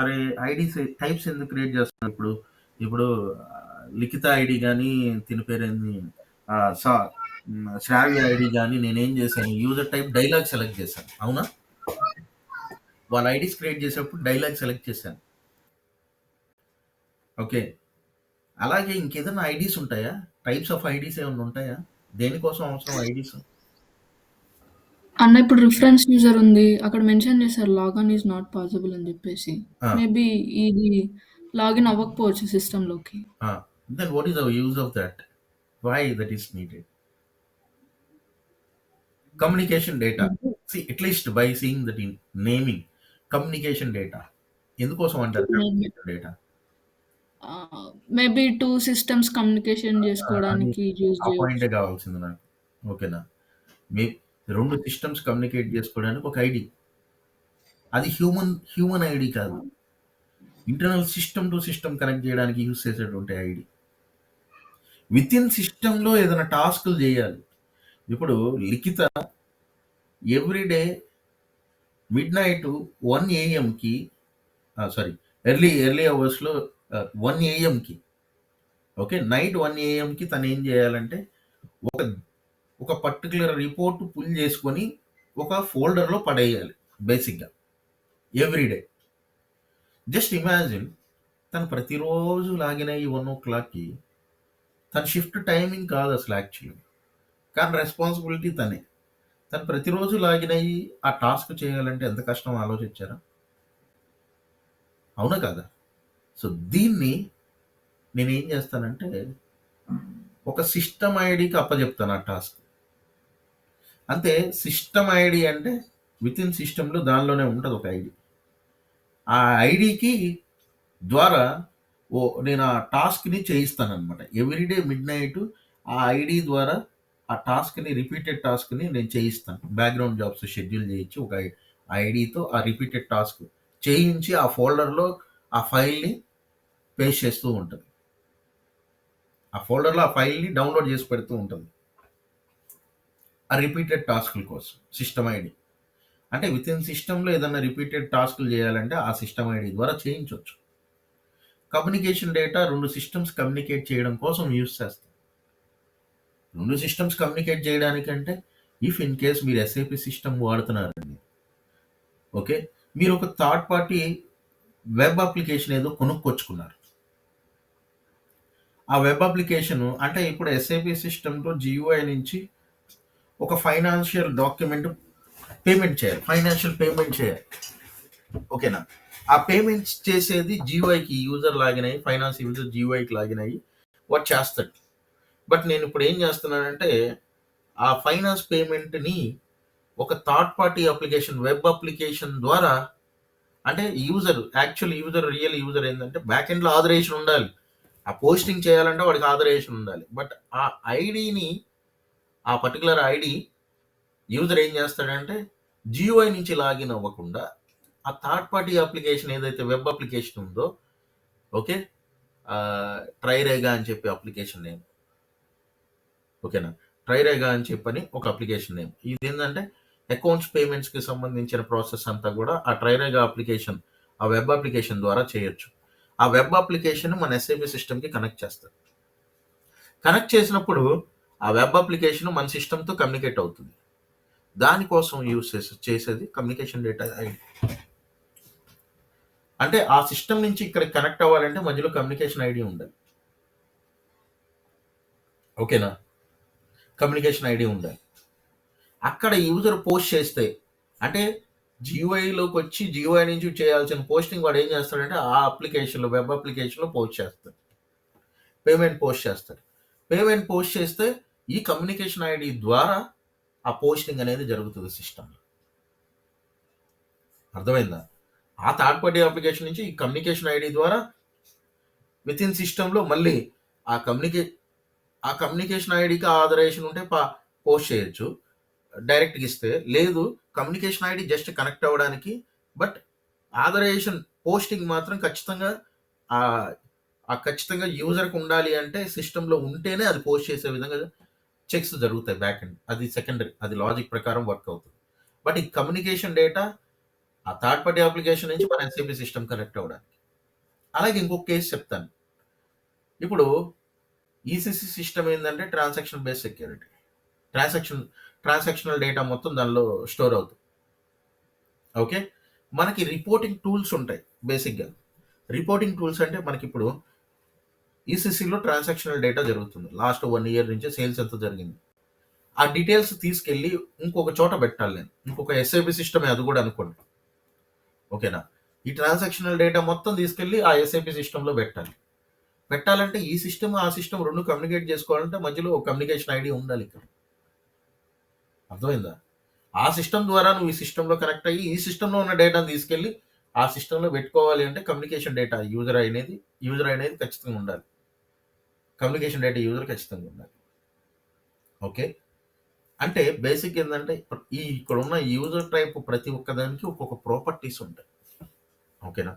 అరే ఐడీస్ టైప్స్ ఎందుకు క్రియేట్ చేస్తున్నాను? ఇప్పుడు లిఖిత ఐడి కానీ, తిని పేరేంది, శ్రావ్య ఐడి కానీ, నేనేం చేశాను, యూజర్ టైప్ డైలాగ్ సెలెక్ట్ చేశాను. అవునా? వాళ్ళ ఐడీస్ క్రియేట్ చేసేటప్పుడు డైలాగ్ సెలెక్ట్ చేశాను. ఓకే, అలాగే ఇంకేదైనా ఐడీస్ ఉంటాయా? టైప్స్ ఆఫ్ ఐడీస్ ఏమైనా ఉంటాయా? దేనికోసం అవసరం ఐడీస్? అన్న ఇప్పుడు రిఫరెన్స్ యూజర్ ఉంది, అక్కడ మెన్షన్ చేశారు లాగిన్ ఈజ్ నాట్ పాసిబుల్ అని చెప్పేసి. మేబీ ఇది లాగిన్ అవ్వకపోవచ్చు సిస్టంలోకి. Then what is the use of that? Why that is needed? Communication data. At least by seeing that in naming, communication data ఎందుకోసం అంటారు? Communication data maybe 2 systems communication చేసుకోవడానికి use పాయింటే కావాల్సింది నాకు. ఓకేనా, మీ 2 సిస్టమ్స్ కమ్యూనికేట్ చేసుకోవడానికి ఒక ఐడి, అది హ్యూమన్ ఐడి కాదు, internal system to system connect చేయడానికి యూజ్ చేసేటువంటి ఐడి. విత్ ఇన్ సిస్టంలో ఏదైనా టాస్క్లు చేయాలి. ఇప్పుడు లిఖిత ఎవ్రీడే మిడ్నైట్ 1 AM-కి, ఎర్లీ అవర్స్లో 1 AM-కి, ఓకే, నైట్ 1 AM-కి తను ఏం చేయాలంటే ఒక పర్టికులర్ రిపోర్ట్ పుల్ చేసుకొని ఒక ఫోల్డర్లో పడేయాలి బేసిక్గా ఎవ్రీడే. జస్ట్ ఇమాజిన్, తను ప్రతిరోజు లాగిన్ అయ్యి 1 o'clockకి, తన షిఫ్ట్ టైమింగ్ కాదు అసలు యాక్చువల్లీ, కానీ రెస్పాన్సిబిలిటీ తను ప్రతిరోజు లాగిన్ అయ్యి ఆ టాస్క్ చేయాలంటే ఎంత కష్టం ఆలోచించారా? అవునా కదా? సో దీన్ని నేనేం చేస్తానంటే ఒక సిస్టమ్ ఐడికి అప్పచెప్తాను ఆ టాస్క్. అంతే. సిస్టమ్ ఐడి అంటే విత్ ఇన్ సిస్టంలో దానిలోనే ఉంటుంది ఒక ఐడి. ఆ ఐడికి ద్వారా నేను ఆ టాస్క్ని చేయిస్తానమాట. ఎవ్రీడే మిడ్ నైట్ ఆ ఐడి ద్వారా ఆ టాస్క్ని, రిపీటెడ్ టాస్క్ని నేను చేయిస్తాను. బ్యాక్గ్రౌండ్ జాబ్స్ షెడ్యూల్ చేయించి ఒక ఐడితో ఆ రిపీటెడ్ టాస్క్ చేయించి ఆ ఫోల్డర్లో ఆ ఫైల్ని పేస్ట్ చేస్తూ ఉంటుంది. ఆ ఫోల్డర్లో ఆ ఫైల్ని డౌన్లోడ్ చేసి పెడుతూ ఉంటుంది ఆ రిపీటెడ్ టాస్క్ల కోసం. సిస్టమ్ ఐడి అంటే విత్ ఇన్ సిస్టంలో ఏదైనా రిపీటెడ్ టాస్క్లు చేయాలంటే ఆ సిస్టమ్ ఐడి ద్వారా చేయించవచ్చు. కమ్యూనికేషన్ డేటా 2 సిస్టమ్స్ కమ్యూనికేట్ చేయడం కోసం యూజ్ చేస్తాం. 2 సిస్టమ్స్ కమ్యూనికేట్ చేయడానికంటే ఇఫ్ ఇన్ కేస్ మీరు ఎస్ఏపి సిస్టమ్ వాడుతున్నారండి, ఓకే, మీరు ఒక థర్డ్ పార్టీ వెబ్ అప్లికేషన్ ఏదో కొనుక్కొచ్చుకున్నారు. ఆ వెబ్ అప్లికేషన్ అంటే ఇప్పుడు ఎస్ఏపి సిస్టంలో జియూఐ నుంచి ఒక ఫైనాన్షియల్ డాక్యుమెంట్ పేమెంట్ చేయాలి, ఫైనాన్షియల్ పేమెంట్ చేయాలి, ఓకేనా. ఆ పేమెంట్స్ చేసేది జియూఐకి యూజర్ లాగిన్ అయ్యి, ఫైనాన్స్ యూజర్ జియూఐకి లాగిన్ అయ్యి వాడు చేస్తాడు. బట్ నేను ఇప్పుడు ఏం చేస్తున్నానంటే ఆ ఫైనాన్స్ పేమెంట్ని ఒక third party application, web application ద్వారా, అంటే యాక్చువల్ యూజర్, రియల్ యూజర్ ఏంటంటే బ్యాక్ ఎండ్లో ఆథరైజేషన్ ఉండాలి. ఆ పోస్టింగ్ చేయాలంటే వాడికి ఆథరైజేషన్ ఉండాలి. బట్ ఆ ఐడిని, ఆ పర్టికులర్ ఐడి యూజర్ ఏం చేస్తాడంటే జియూఐ నుంచి లాగిన్ అవ్వకుండా ఆ థర్డ్ పార్టీ అప్లికేషన్ ఏదైతే వెబ్ అప్లికేషన్ ఉందో, ఓకే, ట్రైరేగా అని చెప్పి అప్లికేషన్ నేమ్, ఓకేనా, ట్రైరేగా అని చెప్పని ఒక అప్లికేషన్ నేమ్. ఇది ఏంటంటే అకౌంట్స్ పేమెంట్స్కి సంబంధించిన ప్రాసెస్ అంతా కూడా ఆ ట్రైరేగా అప్లికేషన్, ఆ వెబ్ అప్లికేషన్ ద్వారా చేయొచ్చు. ఆ వెబ్ అప్లికేషన్ మన ఎస్ఏపి సిస్టమ్కి కనెక్ట్ చేస్తారు. కనెక్ట్ చేసినప్పుడు ఆ వెబ్ అప్లికేషన్ మన సిస్టమ్తో కమ్యూనికేట్ అవుతుంది. దానికోసం యూజ్ చేసేది కమ్యూనికేషన్ డేటా ఐడి. అంటే ఆ సిస్టమ్ నుంచి ఇక్కడ కనెక్ట్ అవ్వాలంటే మధ్యలో కమ్యూనికేషన్ ఐడి ఉండాలి, ఓకేనా. కమ్యూనికేషన్ ఐడి ఉండాలి. అక్కడ యూజర్ పోస్ట్ చేస్తే, అంటే జియూఐలోకి వచ్చి జియూఐ నుంచి చేయాల్సిన పోస్టింగ్ వాడు ఏం చేస్తాడంటే ఆ అప్లికేషన్లో, వెబ్ అప్లికేషన్లో పోస్ట్ చేస్తాడు, పేమెంట్ పోస్ట్ చేస్తాడు. పేమెంట్ పోస్ట్ చేస్తే ఈ కమ్యూనికేషన్ ఐడి ద్వారా ఆ పోస్టింగ్ అనేది జరుగుతుంది సిస్టమ్లో. అర్థమైందా? ఆ థర్డ్ పార్టీ అప్లికేషన్ నుంచి ఈ కమ్యూనికేషన్ ఐడి ద్వారా విత్ ఇన్ సిస్టంలో మళ్ళీ ఆ కమ్యూనికేషన్ ఐడికి ఆథరైజేషన్ ఉంటే పోస్ట్ చేయొచ్చు డైరెక్ట్గా ఇస్తే. లేదు, కమ్యూనికేషన్ ఐడి జస్ట్ కనెక్ట్ అవ్వడానికి, బట్ ఆథరైజేషన్ పోస్టింగ్ మాత్రం ఖచ్చితంగా ఖచ్చితంగా యూజర్కి ఉండాలి. అంటే సిస్టంలో ఉంటేనే అది పోస్ట్ చేసే విధంగా చెక్స్ జరుగుతాయి బ్యాక్ ఎండ్. అది సెకండరీ, అది లాజిక్ ప్రకారం వర్క్ అవుతుంది. బట్ ఈ కమ్యూనికేషన్ డేటా ఆ థర్డ్ పార్టీ అప్లికేషన్ నుంచి మన ఎస్ఏపి సిస్టమ్ కనెక్ట్ అవ్వడానికి. అలాగే ఇంకొక కేసు చెప్తాను. ఇప్పుడు ఈసీసీ సిస్టమ్ ఏంటంటే transaction based security. Transactional data మొత్తం దానిలో స్టోర్ అవుతుంది, ఓకే. మనకి రిపోర్టింగ్ టూల్స్ ఉంటాయి. బేసిక్గా రిపోర్టింగ్ టూల్స్ అంటే మనకి ఇప్పుడు ఈసీసీలో ట్రాన్సాక్షనల్ డేటా జరుగుతుంది. లాస్ట్ 1 year నుంచి సేల్స్ ఎంత జరిగింది, ఆ డీటెయిల్స్ తీసుకెళ్ళి ఇంకొక చోట పెట్టాలి నేను, ఇంకొక ఎస్ఐపి సిస్టమే అది కూడా అనుకోండి, ఓకేనా. ఈ ట్రాన్సాక్షనల్ డేటా మొత్తం తీసుకెళ్ళి ఆ ఎస్ఐపి సిస్టంలో పెట్టాలంటే ఈ సిస్టమ్ ఆ సిస్టమ్ రెండు కమ్యూనికేట్ చేసుకోవాలంటే మధ్యలో ఒక కమ్యూనికేషన్ ఐడి ఉండాలి ఇక్కడ. అర్థమైందా? ఆ సిస్టమ్ ద్వారా నువ్వు ఈ సిస్టంలో కనెక్ట్ అయ్యి ఈ సిస్టంలో ఉన్న డేటాను తీసుకెళ్ళి ఆ సిస్టంలో పెట్టుకోవాలి అంటే కమ్యూనికేషన్ డేటా యూజర్ అనేది ఖచ్చితంగా ఉండాలి. కమ్యూనికేషన్ డేటా యూజర్ ఖచ్చితంగా ఉండాలి, ఓకే. అంటే బేసిక్ ఏంటంటే ఇక్కడ ఉన్న యూజర్ టైప్ ప్రతి ఒక్కదానికి ఒక్కొక్క ప్రాపర్టీస్ ఉంటాయి, ఓకేనా.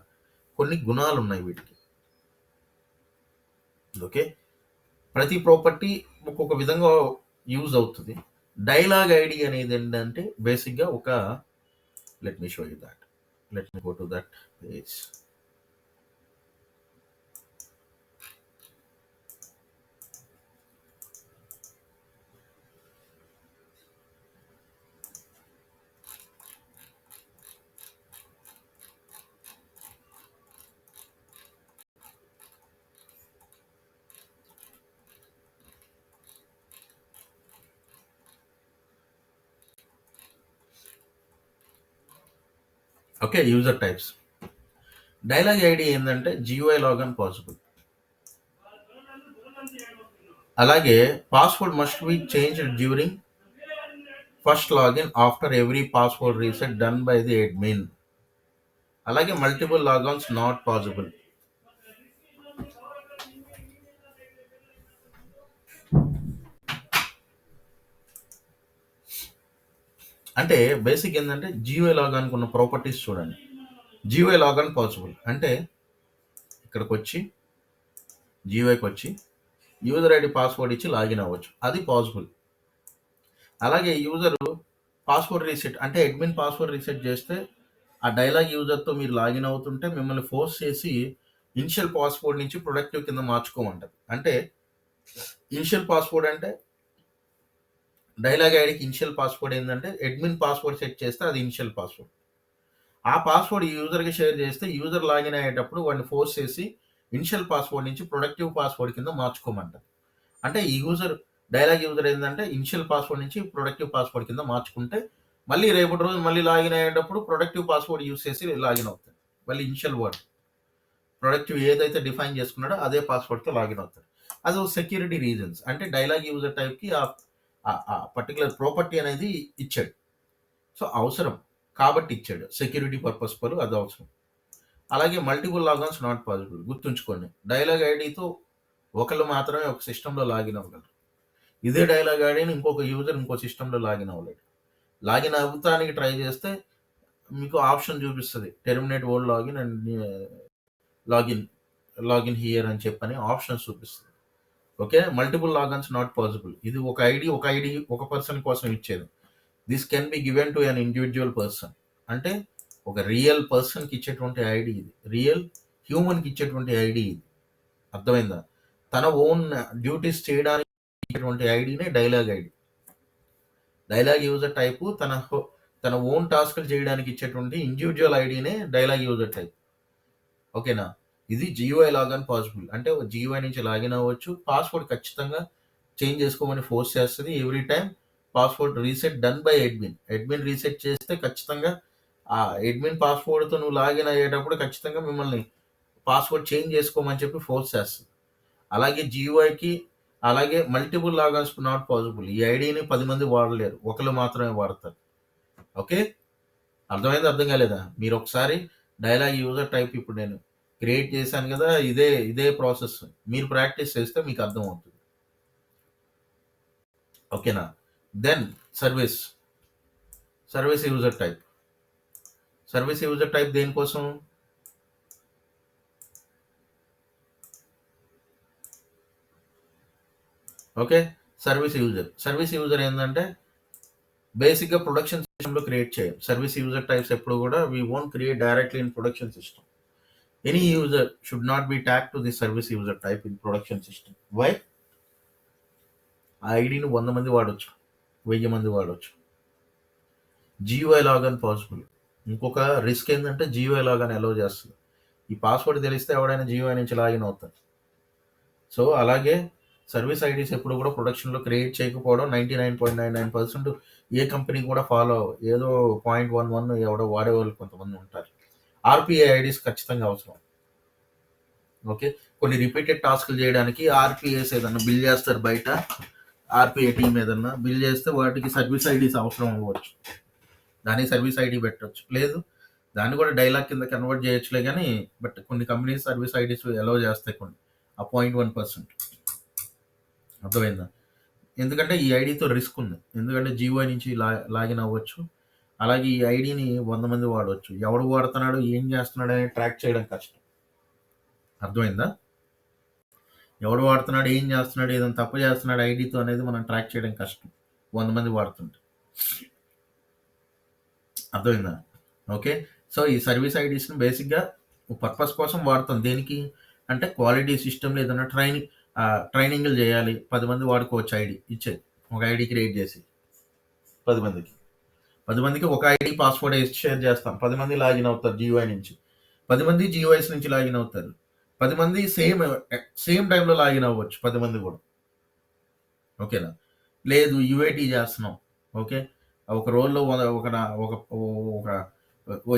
కొన్ని గుణాలు ఉన్నాయి వీటికి, ఓకే. ప్రతి ప్రాపర్టీ ఒక్కొక్క విధంగా యూజ్ అవుతుంది. డైలాగ్ ఐడి అనేది ఏంటంటే బేసిక్గా let me show you that, let me go to that page. Okay, user types. Dialogue ID ఏంటంటే జియూఐ లాగిన్ పాసిబుల్. అలాగే password must be changed during first login after every password reset done by the admin. అలాగే multiple logons not possible. అంటే basic ఏంటంటే GY లాగానికి ఉన్న properties చూడండి. GY logon possible అంటే ఇక్కడికి వచ్చి జీవైకి వచ్చి యూజర్ ఐడి పాస్వర్డ్ ఇచ్చి లాగిన్ అవ్వచ్చు, అది పాసిబుల్. అలాగే యూజర్ పాస్వర్డ్ రీసెట్ అంటే అడ్మిన్ పాస్వర్డ్ రీసెట్ చేస్తే ఆ డైలాగ్ యూజర్తో మీరు లాగిన్ అవుతుంటే మిమ్మల్ని ఫోర్స్ చేసి ఇనిషియల్ పాస్వర్డ్ నుంచి ప్రొడక్టివ్ కింద మార్చుకోమంటారు. అంటే ఇనిషియల్ పాస్వర్డ్ అంటే డైలాగ్ ఐడికి ఇనిషియల్ పాస్వర్డ్ ఏంటంటే అడ్మిన్ పాస్వర్డ్ సెట్ చేస్తే అది ఇనిషియల్ పాస్వర్డ్. ఆ పాస్వర్డ్ యూజర్కి షేర్ చేస్తే యూజర్ లాగిన్ అయ్యేటప్పుడు వాడిని ఫోర్స్ చేసి ఇనిషియల్ పాస్వర్డ్ నుంచి ప్రొడక్టివ్ పాస్వర్డ్ కింద మార్చుకోమంటారు. అంటే ఈ డైలాగ్ యూజర్ ఏంటంటే ఇనిషియల్ పాస్వర్డ్ నుంచి ప్రొడక్టివ్ పాస్వర్డ్ కింద మార్చుకుంటే మళ్ళీ రేపటి రోజు మళ్ళీ లాగిన్ అయ్యేటప్పుడు ప్రొడక్టివ్ పాస్వర్డ్ యూజ్ చేసి లాగిన్ అవుతాడు. మళ్ళీ ఇనిషియల్ వర్డ్ ప్రొడక్టివ్ ఏదైతే డిఫైన్ చేసుకున్నాడో అదే పాస్వర్డ్తో లాగిన్ అవుతాడు. అది సెక్యూరిటీ రీజన్స్. అంటే డైలాగ్ యూజర్ టైప్కి ఆ పర్టికులర్ ప్రాపర్టీ అనేది ఇచ్చాడు. సో అవసరం కాబట్టి ఇచ్చాడు, సెక్యూరిటీ పర్పస్ పలు అది అవసరం. అలాగే మల్టిపుల్ లాగాన్స్ నాట్ పాసిబుల్. గుర్తుంచుకోండి, డైలాగ్ ఐడితో ఒకళ్ళు మాత్రమే ఒక సిస్టంలో లాగిన్ అవ్వగలరు. ఇదే డైలాగ్ ఐడిని ఇంకొక యూజర్ ఇంకో సిస్టంలో లాగిన్ అవ్వలేడు. లాగిన్ అవుతానికి ట్రై చేస్తే మీకు ఆప్షన్ చూపిస్తుంది, terminate old login and login here అని చెప్పని ఆప్షన్స్ చూపిస్తుంది. Okay, multiple logons not possible. ఇది ఒక ఐడి ఒక పర్సన్ కోసం ఇచ్చేది. This can be given to an individual person. అంటే ఒక రియల్ పర్సన్కి ఇచ్చేటువంటి ఐడి ఇది, రియల్ హ్యూమన్కి ఇచ్చేటువంటి ఐడి ఇది. అర్థమైందా? తన ఓన్ డ్యూటీస్ చేయడానికి ఇచ్చేటువంటి ఐడినే dialog ID. Dialog user type తన ఓన్ టాస్క్లు చేయడానికి ఇచ్చేటువంటి ఇండివిజువల్ ఐడినే డైలాగ్ యూజర్ టైప్. ఓకేనా? ఇది జీవై లాగాన్ పాసిబుల్. అంటే జీవై నుంచి లాగిన్ అవ్వచ్చు. పాస్వర్డ్ ఖచ్చితంగా చేంజ్ చేసుకోమని ఫోర్స్ చేస్తుంది. Every time password reset done by admin reset చేస్తే ఖచ్చితంగా ఆ అడ్మిన్ పాస్వర్డ్తో నువ్వు లాగిన్ అయ్యేటప్పుడు ఖచ్చితంగా మిమ్మల్ని పాస్వర్డ్ చేంజ్ చేసుకోమని చెప్పి ఫోర్స్ చేస్తుంది. అలాగే జీవైకి అలాగే మల్టిపుల్ లాగాన్స్ నాట్ పాసిబుల్. ఈ ఐడిని 10 మంది వాడలేరు, ఒకరు మాత్రమే వాడతారు. ఓకే, అర్థమైంది? అర్థం కాలేదా? మీరు ఒకసారి డైలాగ్ యూజర్ టైప్ ఇప్పుడు నేను క్రియేట్ చేశాను కదా, ఇదే ప్రాసెస్ మీరు ప్రాక్టీస్ చేస్తే మీకు అర్థం అవుతుంది. ఓకేనా? Then service user type. Service user type దేనికోసం? ఓకే, సర్వీస్ యూజర్ ఏంటంటే బేసిక్గా ప్రొడక్షన్ సిస్టంలో క్రియేట్ చేయం. సర్వీస్ యూజర్ టైప్స్ ఎప్పుడు కూడా we won't create directly in production system. Any user should not be tag to the service user type in production system. Why? ఆ ఐడిని 100 మంది వాడచ్చు, 1000 మంది వాడచ్చు. GUI logon possible. ఇంకొక రిస్క్ ఏంటంటే జీవై లాగాన్ అలౌ చేస్తుంది. ఈ పాస్వర్డ్ తెలిస్తే ఎవడైనా జీవై నుంచి లాగిన్ అవుతారు. సో అలాగే సర్వీస్ ఐడీస్ ఎప్పుడు కూడా ప్రొడక్షన్లో క్రియేట్ చేయకపోవడం 99.99% ఏ కంపెనీ కూడా ఫాలో ఏదో 0.11 ఎవడో వాడేవాళ్ళు కొంతమంది ఉంటారు. ఆర్పిఐ ఐడీస్ ఖచ్చితంగా అవసరం. ఓకే, కొన్ని రిపీటెడ్ టాస్క్లు చేయడానికి ఆర్పిఐస్ ఏదన్నా బిల్ చేస్తారు బయట, ఆర్పిఐ టీమ్ ఏదన్నా బిల్ చేస్తే వాటికి సర్వీస్ ఐడీస్ అవసరం అవ్వచ్చు. దానికి సర్వీస్ ఐడి పెట్టవచ్చు, లేదు దాన్ని కూడా డైలాగ్ కింద కన్వర్ట్ చేయొచ్చులే. కానీ బట్ కొన్ని కంపెనీస్ సర్వీస్ ఐడీస్ అలౌ చేస్తాయి, కొన్ని ఆ 0.1%. అర్థమైందా? ఎందుకంటే ఈ ఐడితో రిస్క్ ఉంది. ఎందుకంటే జీవో నుంచి లాగిన్ అవ్వచ్చు. అలాగే ఈ ఐడిని 100 మంది వాడవచ్చు. ఎవడు వాడుతున్నాడు, ఏం చేస్తున్నాడు అని ట్రాక్ చేయడం కష్టం. అర్థమైందా? ఎవడు వాడుతున్నాడు, ఏం చేస్తున్నాడు, ఏదైనా తప్పు చేస్తున్నాడు ఐడితో అనేది మనం ట్రాక్ చేయడం కష్టం 100 మంది వాడుతుంటే. అర్థమైందా? ఓకే, సో ఈ సర్వీస్ ఐడీస్ని బేసిక్గా పర్పస్ కోసం వాడతాం. దేనికి అంటే క్వాలిటీ సిస్టమ్లో ఏదైనా ట్రైనింగ్లు చేయాలి, 10 మంది వాడుకోవచ్చు. ఐడి ఇచ్చేది ఒక ఐడి క్రియేట్ చేసి 10 మందికి ఒక ఐడి పాస్వర్డ్ షేర్ చేస్తాం. 10 మంది లాగిన్ అవుతారు జీవై నుంచి, 10 మంది జీవైస్ నుంచి లాగిన్ అవుతారు. 10 మంది సేమ్ టైంలో లాగిన్ అవ్వచ్చు, 10 మంది కూడా. ఓకేనా? లేదు యూఐటీ చేస్తున్నాం, ఓకే, ఒక రోల్లో ఒక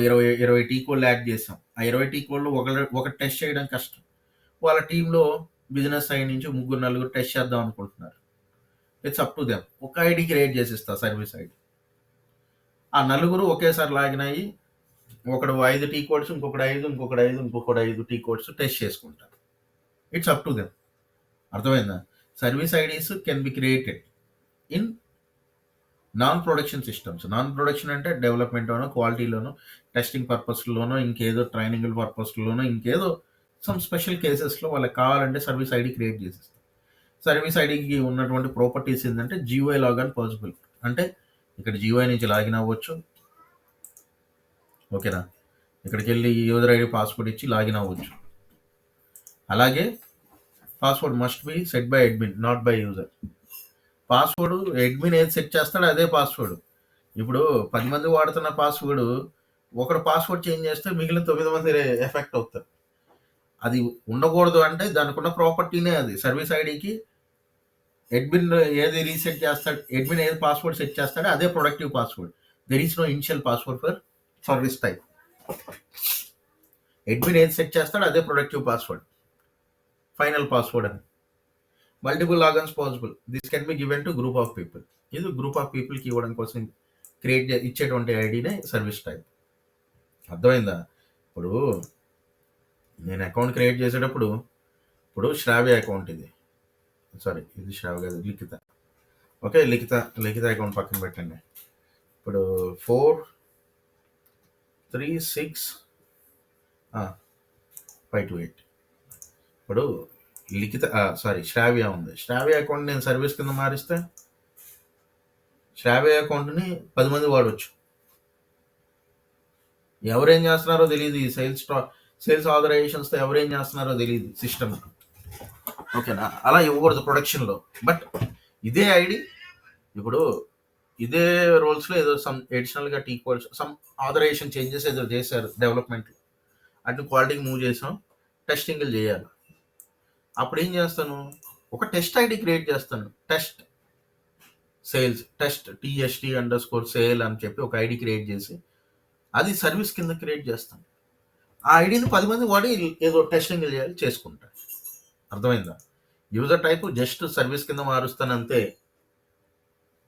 20 టీ కోడ్లు యాడ్ చేసాం. ఆ 20 టీ కోడ్లు ఒక టెస్ట్ చేయడం కష్టం. వాళ్ళ టీంలో బిజినెస్ సైడ్ నుంచి ముగ్గురు నలుగురు టెస్ట్ చేద్దాం అనుకుంటున్నారు. It's up to them. ఒక ఐడి క్రియేట్ చేసిస్తా, సర్వీస్ ఐడి. ఆ నలుగురు ఒకేసారి లాగిన్ అయ్యి ఒకడు 5 టీ కోడ్స్, ఇంకొకటి 5, ఇంకొకటి 5 టీ కోడ్స్ టెస్ట్ చేసుకుంటారు. It's up to them. అర్థమైందా? Service IDs can be created in non production systems. Non production అంటే డెవలప్మెంట్లోనో, క్వాలిటీలోనో, టెస్టింగ్ పర్పస్లోనో, ఇంకేదో ట్రైనింగ్ పర్పస్లోనో, ఇంకేదో సమ్ స్పెషల్ కేసెస్లో వాళ్ళకి కావాలంటే సర్వీస్ ఐడి క్రియేట్ చేసేస్తారు. సర్వీస్ ఐడికి ఉన్నటువంటి ప్రాపర్టీస్ ఏంటంటే జీఓఐ లాగిన్ పాసిబుల్. అంటే ఇక్కడ జీఓఐ నుంచి లాగిన్ అవ్వచ్చు. ఓకేనా? ఇక్కడికి వెళ్ళి యూజర్ ఐడి పాస్వర్డ్ ఇచ్చి లాగిన్ అవ్వచ్చు. అలాగే password must be set by admin, not by user. Password admin ఏది సెట్ చేస్తాడో అదే పాస్వర్డ్. ఇప్పుడు 10 మంది వాడుతున్న పాస్వర్డ్ ఒకడు పాస్వర్డ్ చేంజ్ చేస్తే మిగిలిన 9 మంది ఎఫెక్ట్ అవుతారు. అది ఉండకూడదు. అంటే దానికి ఉన్న ప్రాపర్టీనే అది. సర్వీస్ ఐడికి అడ్మిన్ ఏది రీసెట్ చేస్తాడు, అడ్మిన్ ఏది పాస్వర్డ్ సెట్ చేస్తాడో అదే productive password. There is no initial password for service type. Admin ఏది సెట్ చేస్తాడో అదే ప్రొడక్టివ్ పాస్వర్డ్, ఫైనల్ పాస్వర్డ్ అని. Multiple logins possible. This can be given to group of people. ఇది group of పీపుల్కి ఇవ్వడం కోసం ఇచ్చేటువంటి ఐడినే సర్వీస్ టైప్. అర్థమైందా? ఇప్పుడు నేను అకౌంట్ క్రియేట్ చేసేటప్పుడు, ఇప్పుడు శ్రావ్య అకౌంట్ ఇది, సారీ ఇది శ్రావ్య కాదు, లిఖిత. ఓకే, లిఖిత అకౌంట్ పక్కన పెట్టండి. ఇప్పుడు 436 528. ఇప్పుడు లిఖిత శ్రావ్య ఉంది. శ్రావ్య అకౌంట్ నేను సర్వీస్ కింద మారిస్తే శ్రావ్య అకౌంట్ని 10 మంది వాడవచ్చు. ఎవరేం చేస్తున్నారో తెలియదు. ఈ సేల్స్ ఆథరైజేషన్స్తో ఎవరేం చేస్తున్నారో తెలియదు సిస్టమ్. ఓకేనా? అలా ఇవ్వకూడదు ప్రొడక్షన్లో. బట్ ఇదే ఐడి ఇప్పుడు ఇదే రోల్స్లో ఏదో సమ్ ఎడిషనల్గా T codes, some authorization changes ఏదో చేశారు డెవలప్మెంట్లో, అటు క్వాలిటీకి మూవ్ చేసాం, టెస్టింగ్లు చేయాలి. అప్పుడు ఏం చేస్తాను, ఒక టెస్ట్ ఐడి క్రియేట్ చేస్తాను. టెస్ట్ సేల్స్, టెస్ట్ TST_సేల్ అని చెప్పి ఒక ఐడి క్రియేట్ చేసి అది సర్వీస్ కింద క్రియేట్ చేస్తాను. ఆ ఐడిని 10 మంది వాడి ఏదో టెస్టింగ్ చేయాలి, చేసుకుంటాను. అర్థమైందా? యూజర్ టైపు జస్ట్ సర్వీస్ కింద మారుస్తాను అంతే.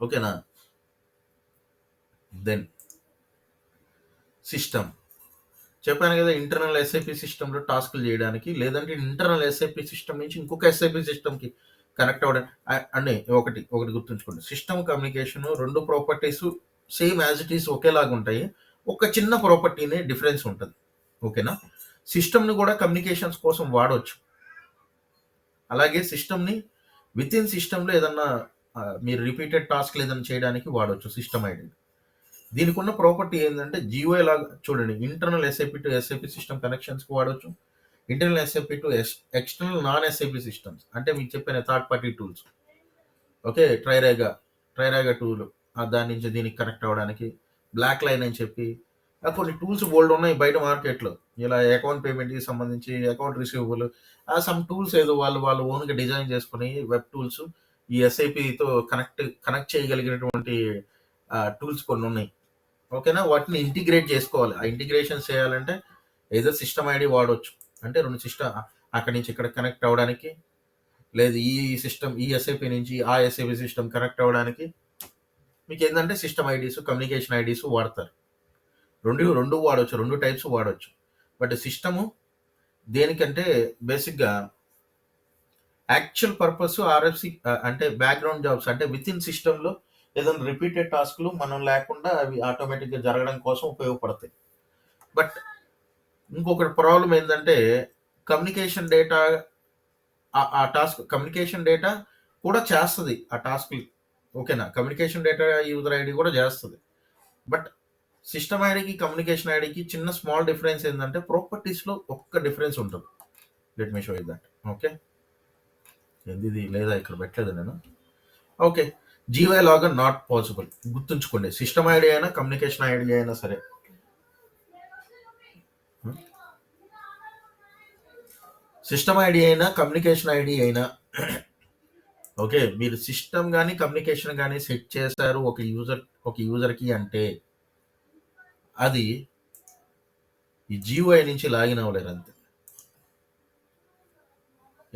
ఓకేనా? దెన్ సిస్టమ్ చెప్పాను కదా, ఇంటర్నల్ SAP సిస్టంలో టాస్క్లు చేయడానికి, లేదంటే ఇంటర్నల్ SAP సిస్టమ్ నుంచి ఇంకొక SAP సిస్టమ్కి కనెక్ట్ అవ్వడానికి. అండి ఒకటి గుర్తుంచుకోండి, system communication 2 properties same as it is ఒకేలాగా ఉంటాయి. ఒక చిన్న ప్రాపర్టీనే డిఫరెన్స్ ఉంటుంది. ఓకేనా? సిస్టమ్ని కూడా కమ్యూనికేషన్స్ కోసం వాడవచ్చు. అలాగే సిస్టమ్ని విత్ ఇన్ సిస్టంలో ఏదన్నా మీరు రిపీటెడ్ టాస్క్లు ఏదైనా చేయడానికి వాడవచ్చు సిస్టమ్ ఐడి. దీనికి ఉన్న ప్రాపర్టీ ఏంటంటే GUI లాగా చూడండి, internal SAP to SAP system కనెక్షన్స్కి వాడవచ్చు, internal SAP to external non SAP systems, అంటే మీకు చెప్పిన థర్డ్ పార్టీ టూల్స్. ఓకే, ట్రైరాగా టూల్ దాని నుంచి దీనికి కనెక్ట్ అవ్వడానికి, బ్లాక్ లైన్ అని చెప్పి కొన్ని టూల్స్ బోల్డ్ ఉన్నాయి బయట మార్కెట్లో. ఇలా అకౌంట్ పేమెంట్కి సంబంధించి, అకౌంట్ రిసీవబుల్, సమ్ టూల్స్ ఏదో వాళ్ళు ఓన్గా డిజైన్ చేసుకుని వెబ్ టూల్స్ ఈ SAPతో కనెక్ట్ చేయగలిగినటువంటి టూల్స్ కొన్ని ఉన్నాయి. ఓకేనా? వాటిని ఇంటిగ్రేట్ చేసుకోవాలి. ఆ ఇంటిగ్రేషన్ చేయాలంటే ఏదో సిస్టమ్ ఐడి వాడవచ్చు. అంటే 2 సిస్టమ్ అక్కడి నుంచి ఇక్కడ కనెక్ట్ అవ్వడానికి, లేదు ఈ సిస్టమ్ ఈ SAP నుంచి ఆ SAP సిస్టమ్ కనెక్ట్ అవ్వడానికి మీకు ఏంటంటే సిస్టమ్ ఐడీస్, కమ్యూనికేషన్ ఐడీస్ వాడతారు. రెండు వాడవచ్చు, 2 టైప్స్ వాడవచ్చు. బట్ సిస్టము దేనికంటే బేసిక్గా యాక్చువల్ పర్పస్ RFC అంటే బ్యాక్గ్రౌండ్ జాబ్స్, అంటే విత్ ఇన్ సిస్టంలో ఏదైనా రిపీటెడ్ టాస్క్లు మనం లేకుండా అవి ఆటోమేటిక్గా జరగడం కోసం ఉపయోగపడతాయి. బట్ ఇంకొకటి ప్రాబ్లం ఏంటంటే కమ్యూనికేషన్ డేటా, ఆ టాస్క్ కమ్యూనికేషన్ డేటా కూడా చేస్తుంది ఆ టాస్క్లు. ఓకేనా? కమ్యూనికేషన్ డేటా యూజర్ ఐడి కూడా చేస్తుంది. బట్ సిస్టమ్ ఐడికి కమ్యూనికేషన్ ఐడికి చిన్న స్మాల్ డిఫరెన్స్ ఏంటంటే ప్రాపర్టీస్లో ఒక్క డిఫరెన్స్ ఉంటుంది. Let me show you that. Okay, ఇది లేదా ఇక్కడ పెట్టలేదు నేను. Okay, GUI login not possible. గుర్తుంచుకోండి, సిస్టమ్ ఐడి అయినా కమ్యూనికేషన్ ఐడి అయినా సరే, సిస్టమ్ ఐడి అయినా కమ్యూనికేషన్ ఐడి అయినా, ఓకే, మీరు సిస్టమ్ కానీ కమ్యూనికేషన్ కానీ సెట్ చేశారు ఒక యూజర్కి అంటే అది ఈ GUI నుంచి లాగిన్ అవ్వలేరు అంతే.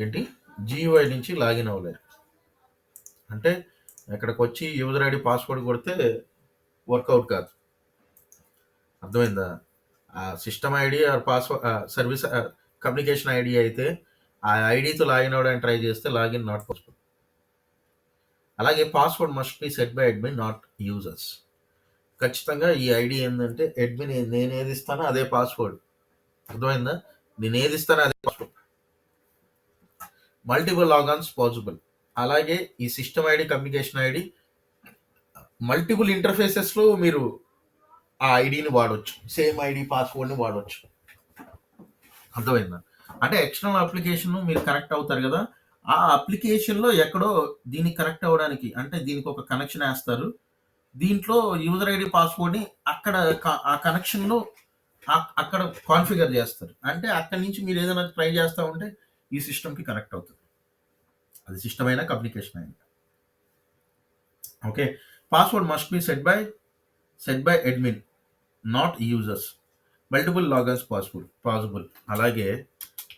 ఏంటి GUI నుంచి లాగిన్ అవ్వలేరు. అంటే ఇక్కడికి వచ్చి యూజర్ ఐడి పాస్వర్డ్ కొడితే వర్కౌట్ కాదు. అర్థమైందా? ఆ system ID are password service communication ID అయితే ఆ ఐడితో లాగిన్ అవ్వడానికి ట్రై చేస్తే లాగిన్ నాట్ పాసిబుల్. అలాగే password must be set by admin not users. ఖచ్చితంగా ఈ ఐడి ఏంటంటే అడ్మిన్ నేను ఏది ఇస్తానో అదే పాస్వర్డ్. అర్థమైందా? నేను ఏది ఇస్తానో అదే పాస్వర్డ్. Multiple లాగాన్స్ possible. అలాగే ఈ system ID communication ID multiple ఇంటర్ఫేసెస్లో మీరు ఆ ఐడిని వాడవచ్చు, సేమ్ ఐడి పాస్వర్డ్ని వాడవచ్చు. అర్థమైందా? అంటే ఎక్స్టర్నల్ అప్లికేషన్ మీరు కనెక్ట్ అవుతారు కదా, ఆ అప్లికేషన్లో ఎక్కడో దీనికి కనెక్ట్ అవ్వడానికి అంటే దీనికి ఒక కనెక్షన్ వేస్తారు. దీంట్లో యూజర్ ఐడి పాస్వర్డ్ని అక్కడ ఆ కనెక్షన్లో అక్కడ కాన్ఫిగర్ చేస్తారు. అంటే అక్కడి నుంచి మీరు ఏదైనా ట్రై చేస్తూ ఉంటే ఈ సిస్టమ్కి కనెక్ట్ అవుతుంది. అది సిస్టమ్ అయినా కమ్యూనికేషన్ అయినా. Okay, password must be set by admin not users. Multiple logons possible. అలాగే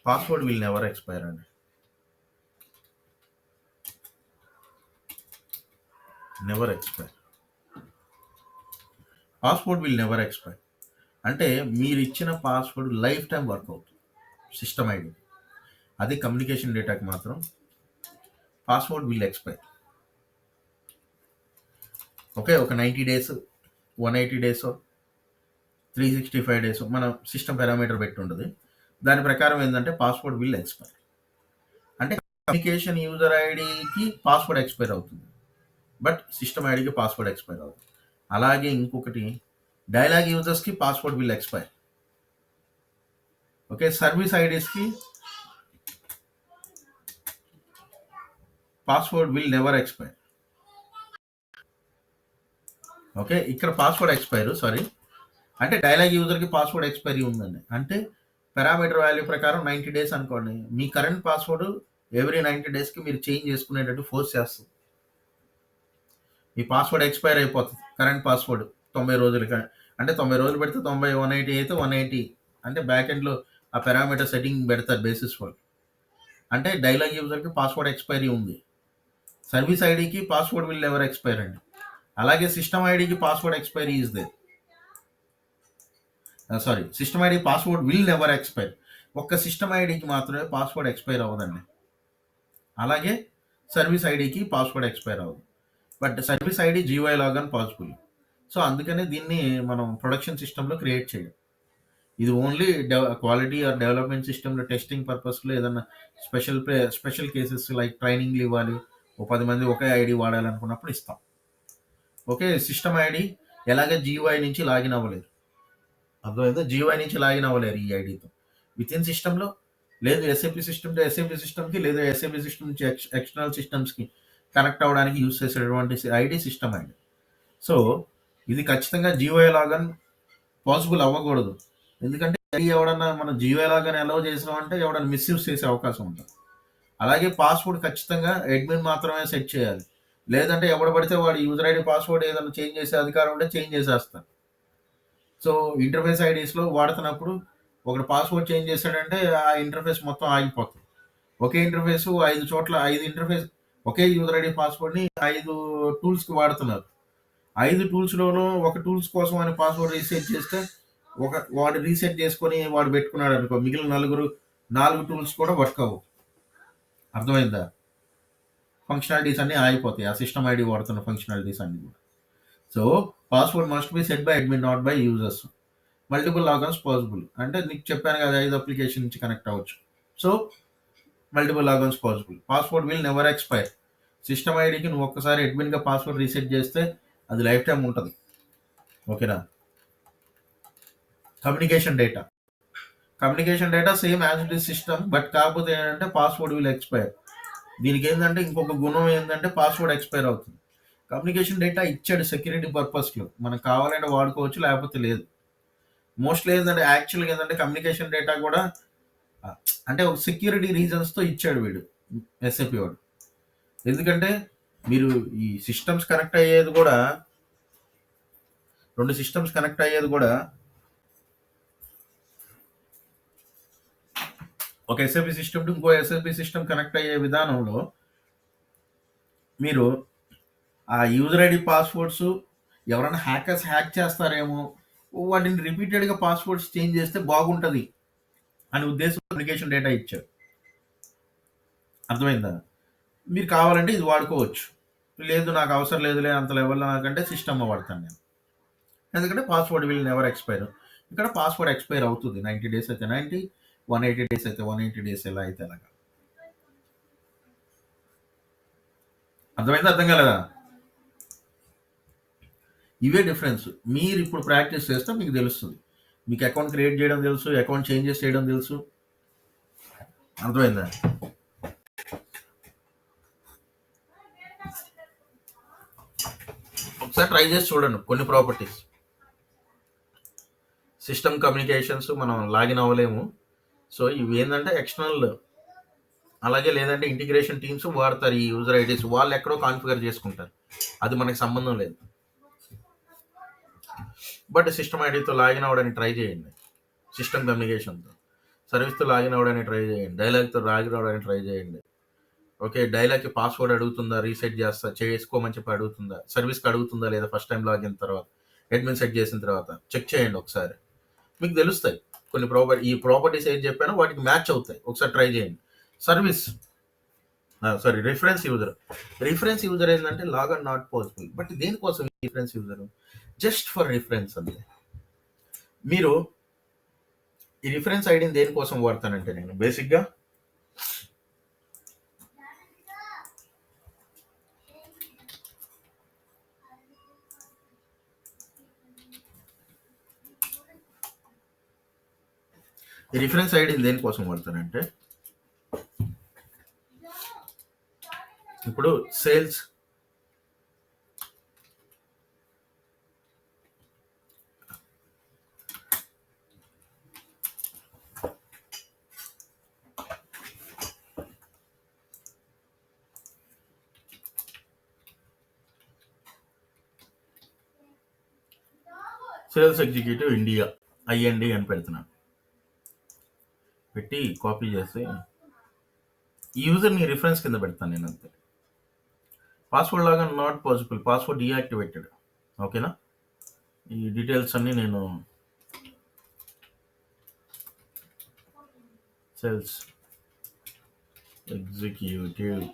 పాస్వర్డ్ విల్ నెవర్ ఎక్స్పైర్ అండి. Never expire. Password will never expire అంటే మీరు ఇచ్చిన పాస్వర్డ్ లైఫ్ టైం వర్క్ అవుతుంది సిస్టమ్ ఐడి. అది కమ్యూనికేషన్ డేటాకి మాత్రం పాస్వర్డ్ విల్ ఎక్స్పైర్. ఓకే, ఒక 90 days, 180 days, 365 days మన సిస్టమ్ పారామీటర్ పెట్టి ఉంటుంది. దాని ప్రకారం ఏంటంటే పాస్వర్డ్ విల్ ఎక్స్పైర్. అంటే కమ్యూనికేషన్ యూజర్ ఐడికి పాస్వర్డ్ ఎక్స్పైర్ అవుతుంది, బట్ సిస్టమ్ ఐడికి పాస్వర్డ్ ఎక్స్పైర్ అవుతుంది. అలాగే ఇంకొకటి డైలాగ్ యూజర్స్కి password will expire. Okay, service ఐడీస్కి password will never expire. Okay, ఇక్కడ పాస్వర్డ్ ఎక్స్పైర్ సారీ అంటే డైలాగ్ యూజర్కి పాస్వర్డ్ ఎక్స్పైరీ ఉందండి. అంటే పారామీటర్ వాల్యూ ప్రకారం 90 days అనుకోండి, మీ కరెంట్ పాస్వర్డ్ ఎవ్రీ 90 daysకి మీరు చేంజ్ చేసుకునేటట్టు ఫోర్స్ చేస్తుంది. మీ పాస్వర్డ్ ఎక్స్పైర్ అయిపోతుంది. కరెంట్ పాస్వర్డ్ 90 రోజులకి అంటే 90 రోజులు పెడితే 90, 180 అయితే 180 అంటే బ్యాక్ ఎండ్లో ఆ పారామీటర్ సెట్టింగ్ పెడతారు బేసిస్ వాళ్ళు. అంటే డైలాగ్ యూజర్కి పాస్వర్డ్ ఎక్స్పైరీ ఉంది. సర్వీస్ ఐడికి పాస్వర్డ్ విల్ నెవర్ ఎక్స్పైర్ అండి. అలాగే సిస్టమ్ ఐడికి password expiry is they system ID password will never expire. ఒక్క సిస్టమ్ ఐడికి మాత్రమే పాస్వర్డ్ ఎక్స్పైర్ అవ్వదండి. అలాగే సర్వీస్ ఐడికి పాస్వర్డ్ ఎక్స్పైర్ అవ్వదు, but service ID GUI lagoon possible. So అందుకనే దీన్ని మనం ప్రొడక్షన్ సిస్టంలో క్రియేట్ చేయాలి. ఇది ఓన్లీ క్వాలిటీ ఆర్ డెవలప్మెంట్ సిస్టంలో టెస్టింగ్ పర్పస్లో ఏదన్నా స్పెషల్ కేసెస్ లైక్ ట్రైనింగ్లు ఇవ్వాలి, 10 మంది ఒకే ఐడి వాడాలనుకున్నప్పుడు ఇస్తాం. ఓకే, సిస్టమ్ ఐడి ఎలాగ GUI నుంచి లాగిన్ అవ్వలేరు. అర్థమైందా? GUI నుంచి లాగిన్ అవ్వలేరు ఈ ఐడితో. విత్ ఇన్ సిస్టంలో లేదు SAP సిస్టమ్ టు SAP సిస్టమ్కి, లేదా SAP సిస్టమ్ నుంచి ఎక్స్టర్నల్ సిస్టమ్స్కి కనెక్ట్ అవ్వడానికి యూజ్ చేసేటువంటి ఐడి సిస్టమ్ ఐడి. సో ఇది ఖచ్చితంగా GUI లాగన్ పాసిబుల్ అవ్వకూడదు. ఎందుకంటే ఎవడన్నా మనం GUI లాగన్ అలౌ చేసినామంటే ఎవడన్నా మిస్యూజ్ చేసే అవకాశం ఉంటుంది. అలాగే పాస్వర్డ్ ఖచ్చితంగా అడ్మిన్ మాత్రమే సెట్ చేయాలి. లేదంటే ఎవడు పడితే వాడు యూజర్ ఐడి పాస్వర్డ్ ఏదైనా చేంజ్ చేసే అధికారం ఉంటే చేంజ్ చేసేస్తారు. సో ఇంటర్ఫేస్ ఐడీస్లో వాడుతున్నప్పుడు ఒకటి పాస్వర్డ్ చేంజ్ చేశాడంటే ఆ ఇంటర్ఫేస్ మొత్తం ఆగిపోతుంది. ఒకే ఇంటర్ఫేస్ 5 చోట్ల 5 ఇంటర్ఫేస్ ఒకే యూజర్ ఐడి పాస్వర్డ్ని 5 టూల్స్కి వాడుతున్నారు. 5 టూల్స్లోనూ ఒక టూల్స్ కోసం అని పాస్వర్డ్ రీసెట్ చేస్తే వాడు రీసెట్ చేసుకొని వాడు పెట్టుకున్నాడు అనుకో, మిగిలిన 4 టూల్స్ కూడా వర్క్ అవ్వవు. అర్థమైందా? ఫంక్షనాలిటీస్ అన్నీ ఆగిపోతాయి ఆ సిస్టమ్ ఐడి వాడుతున్న ఫంక్షనాలిటీస్ అన్నీ కూడా. So password must be set by admin not by users. Multiple logons possible అంటే నీకు చెప్పాను కదా 5 అప్లికేషన్ నుంచి కనెక్ట్ అవ్వచ్చు. So multiple logons possible. Password will never expire. System ఐడికి నువ్వు ఒక్కసారి అడ్మిన్గా పాస్వర్డ్ రీసెట్ చేస్తే అది లైఫ్ టైం ఉంటుంది. ఓకేనా? Communication data same as it is system, but కాకపోతే ఏంటంటే పాస్వర్డ్ విల్ ఎక్స్పైర్. దీనికి ఏంటంటే ఇంకొక గుణం ఏంటంటే పాస్వర్డ్ ఎక్స్పైర్ అవుతుంది. కమ్యూనికేషన్ డేటా ఇచ్చాడు సెక్యూరిటీ పర్పస్లో, మనకు కావాలంటే వాడుకోవచ్చు, లేకపోతే లేదు. మోస్ట్లీ ఏంటంటే యాక్చువల్గా ఏంటంటే కమ్యూనికేషన్ డేటా కూడా అంటే ఒక సెక్యూరిటీ రీజన్స్తో ఇచ్చాడు వీడు SAP వాడు. ఎందుకంటే మీరు ఈ సిస్టమ్స్ కనెక్ట్ అయ్యేది కూడా 2 సిస్టమ్స్ కనెక్ట్ అయ్యేది కూడా ఒక ఎస్ఏపి సిస్టమ్ టు ఇంకో ఎస్ఏపి సిస్టమ్ కనెక్ట్ అయ్యే విధానంలో మీరు ఆ యూజర్ ఐడి పాస్వర్డ్స్ ఎవరైనా హ్యాకర్స్ హ్యాక్ చేస్తారేమో, వాటిని రిపీటెడ్గా పాస్వర్డ్స్ చేంజ్ చేస్తే బాగుంటుంది అనే ఉద్దేశం అప్లికేషన్ డేటా ఇచ్చారు. అర్థమైందా? మీరు కావాలంటే ఇది వాడుకోవచ్చు, లేదు నాకు అవసరం లేదులే అంత లెవెల్లో నాకంటే సిస్టమ్ వాడతాను నేను, ఎందుకంటే పాస్వర్డ్ విల్ నెవర్ ఎక్స్పైర్. ఇక్కడ పాస్వర్డ్ ఎక్స్పైర్ అవుతుంది, 90 డేస్ అయితే 90, 180 డేస్ అయితే 180 డేస్, ఎలా అయితే అలాగా. అర్థమైందా? అర్థం కాలేదా? ఇవే డిఫరెన్స్. మీరు ఇప్పుడు ప్రాక్టీస్ చేస్తే మీకు తెలుస్తుంది. మీకు అకౌంట్ క్రియేట్ చేయడం తెలుసు, అకౌంట్ చేంజెస్ చేయడం తెలుసు. అర్థమైందా? ఒకసారి ట్రై చేసి చూడండి కొన్ని ప్రాపర్టీస్. సిస్టమ్ కమ్యూనికేషన్స్ మనం లాగిన్ అవ్వలేము, సో ఇవి ఏంటంటే ఎక్స్టర్నల్, అలాగే లేదంటే ఇంటిగ్రేషన్ టీమ్స్ వాడతారు ఈ యూజర్ ఐడీస్, వాళ్ళు ఎక్కడో కాన్ఫిగర్ చేసుకుంటారు, అది మనకి సంబంధం లేదు. బట్ సిస్టమ్ ఐడితో లాగిన్ అవ్వడానికి ట్రై చేయండి, సిస్టమ్ కమ్యూనికేషన్తో. సర్వీస్తో లాగిన్ అవ్వడానికి ట్రై చేయండి, డైలాగ్తో లాగిన్ అవ్వడానికి ట్రై చేయండి. ఓకే, డైలాగ్కి పాస్వర్డ్ అడుగుతుందా, రీసెట్ చేస్తా చేసుకోమని చెప్పి అడుగుతుందా, సర్వీస్కి అడుగుతుందా లేదా, ఫస్ట్ టైం లాగిన్ తర్వాత అడ్మిన్ సెట్ చేసిన తర్వాత చెక్ చేయండి ఒకసారి, మీకు తెలుస్తాయి. కొన్ని ఈ ప్రాపర్టీస్ ఏం చెప్పానో వాటికి మ్యాచ్ అవుతాయి, ఒకసారి ట్రై చేయండి. సర్వీస్ రిఫరెన్స్ యూజర్ ఏంటంటే లాగన్ నాట్ పాసిబుల్. బట్ దేనికోసం reference user? Just for reference అంతే. మీరు ఈ రిఫరెన్స్ ఐడిని దేనికోసం వాడతానంటే, నేను బేసిక్గా ఈ రిఫరెన్స్ ఐడిని దేనికోసం వాడతానంటే, ఇప్పుడు సేల్స్ ఎగ్జిక్యూటివ్ ఇండియా IND అని పెడుతున్నాను. పెట్టి కాపీ చేసి ఈ యూజర్ని రిఫరెన్స్ కింద పెడతాను నేను అంతే. పాస్వర్డ్ లాగా నాట్ పాసిబుల్, పాస్వర్డ్ డీయాక్టివేటెడ్. ఓకేనా? ఈ డీటెయిల్స్ అన్నీ నేను సేల్స్ ఎగ్జిక్యూటివ్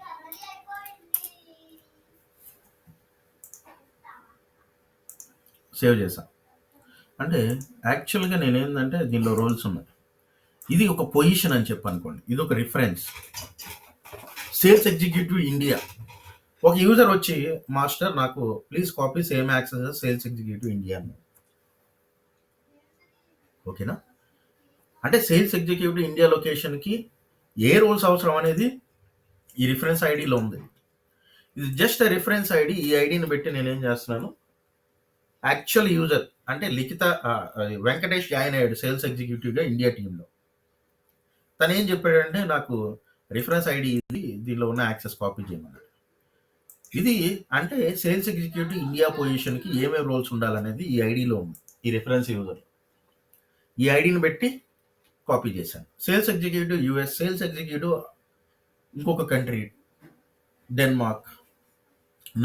సేవ్ చేశాను. అంటే యాక్చువల్గా నేనేంటంటే దీనిలో రోల్స్ ఉన్నాయి, ఇది ఒక పొజిషన్ అని చెప్పి అనుకోండి, ఇది ఒక రిఫరెన్స్. సేల్స్ ఎగ్జిక్యూటివ్ ఇండియా, ఒక యూజర్ వచ్చి మాస్టర్ నాకు please copy same access sales executive India అని. ఓకేనా? అంటే సేల్స్ ఎగ్జిక్యూటివ్ ఇండియా లొకేషన్కి ఏ రోల్స్ అవసరం అనేది ఈ రిఫరెన్స్ ఐడిలో ఉంది. ఇది జస్ట్ రిఫరెన్స్ ఐడి. ఈ ఐడిని పెట్టి నేనేం చేస్తున్నాను, యాక్చువల్ యూజర్ అంటే లిఖిత వెంకటేష్ జాయిన్ అయ్యాడు సేల్స్ ఎగ్జిక్యూటివ్గా ఇండియా టీంలో. తను ఏం చెప్పాడంటే నాకు రిఫరెన్స్ ఐడి ఇది, దీనిలో ఉన్న యాక్సెస్ కాపీ చేయమన్నాడు. ఇది అంటే సేల్స్ ఎగ్జిక్యూటివ్ ఇండియా పొజిషన్కి ఏమేమి రోల్స్ ఉండాలనేది ఈ ఐడిలో ఉంది, ఈ రిఫరెన్స్ యూజర్. ఈ ఐడిని పెట్టి కాపీ చేశాను. Sales executive US, sales executive ఇంకొక country, Denmark,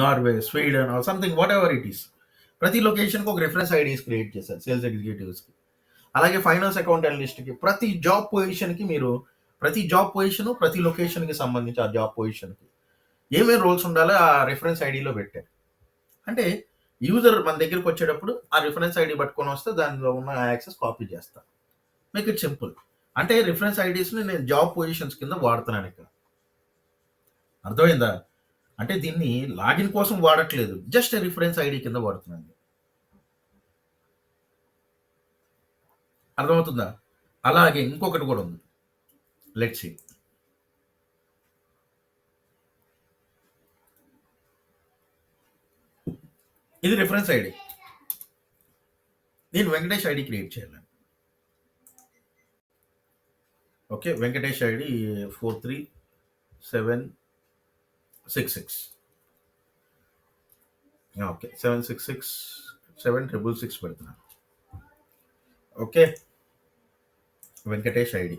Norway, Sweden or something whatever it is, ప్రతి లొకేషన్కి ఒక రిఫరెన్స్ ఐడీస్ క్రియేట్ చేశారు సేల్స్ ఎగ్జిక్యూటివ్స్కి. అలాగే ఫైనాన్స్ అకౌంట్ అనలిస్ట్కి, ప్రతి జాబ్ పొజిషన్కి మీరు ప్రతి జాబ్ పొజిషన్ ప్రతి లొకేషన్కి సంబంధించి ఆ జాబ్ పొజిషన్కి ఏమేమి రోల్స్ ఉండాలో ఆ రిఫరెన్స్ ఐడిలో పెట్టారు. అంటే యూజర్ మన దగ్గరికి వచ్చేటప్పుడు ఆ రిఫరెన్స్ ఐడి పట్టుకొని వస్తే దానిలో ఉన్న యాక్సెస్ కాపీ చేస్తా. Make it simple. అంటే రిఫరెన్స్ ఐడీస్ని నేను జాబ్ పొజిషన్స్ కింద వాడుతున్నాను ఇక్కడ. అర్థమైందా? అంటే దీన్ని లాగిన్ కోసం వాడట్లేదు, జస్ట్ రిఫరెన్స్ ఐడి కింద వాడుతున్నాను. అర్థమవుతుందా? అలాగే ఇంకొకటి కూడా ఉంది, లెట్స్ సీ. ఇది రిఫరెన్స్ ఐడి. నేను వెంకటేష్ ఐడి క్రియేట్ చేయాలి. Okay, Venkatesh ID 43766. ఓకే, 766 పెడుతున్నాను. Okay, Venkatesh ID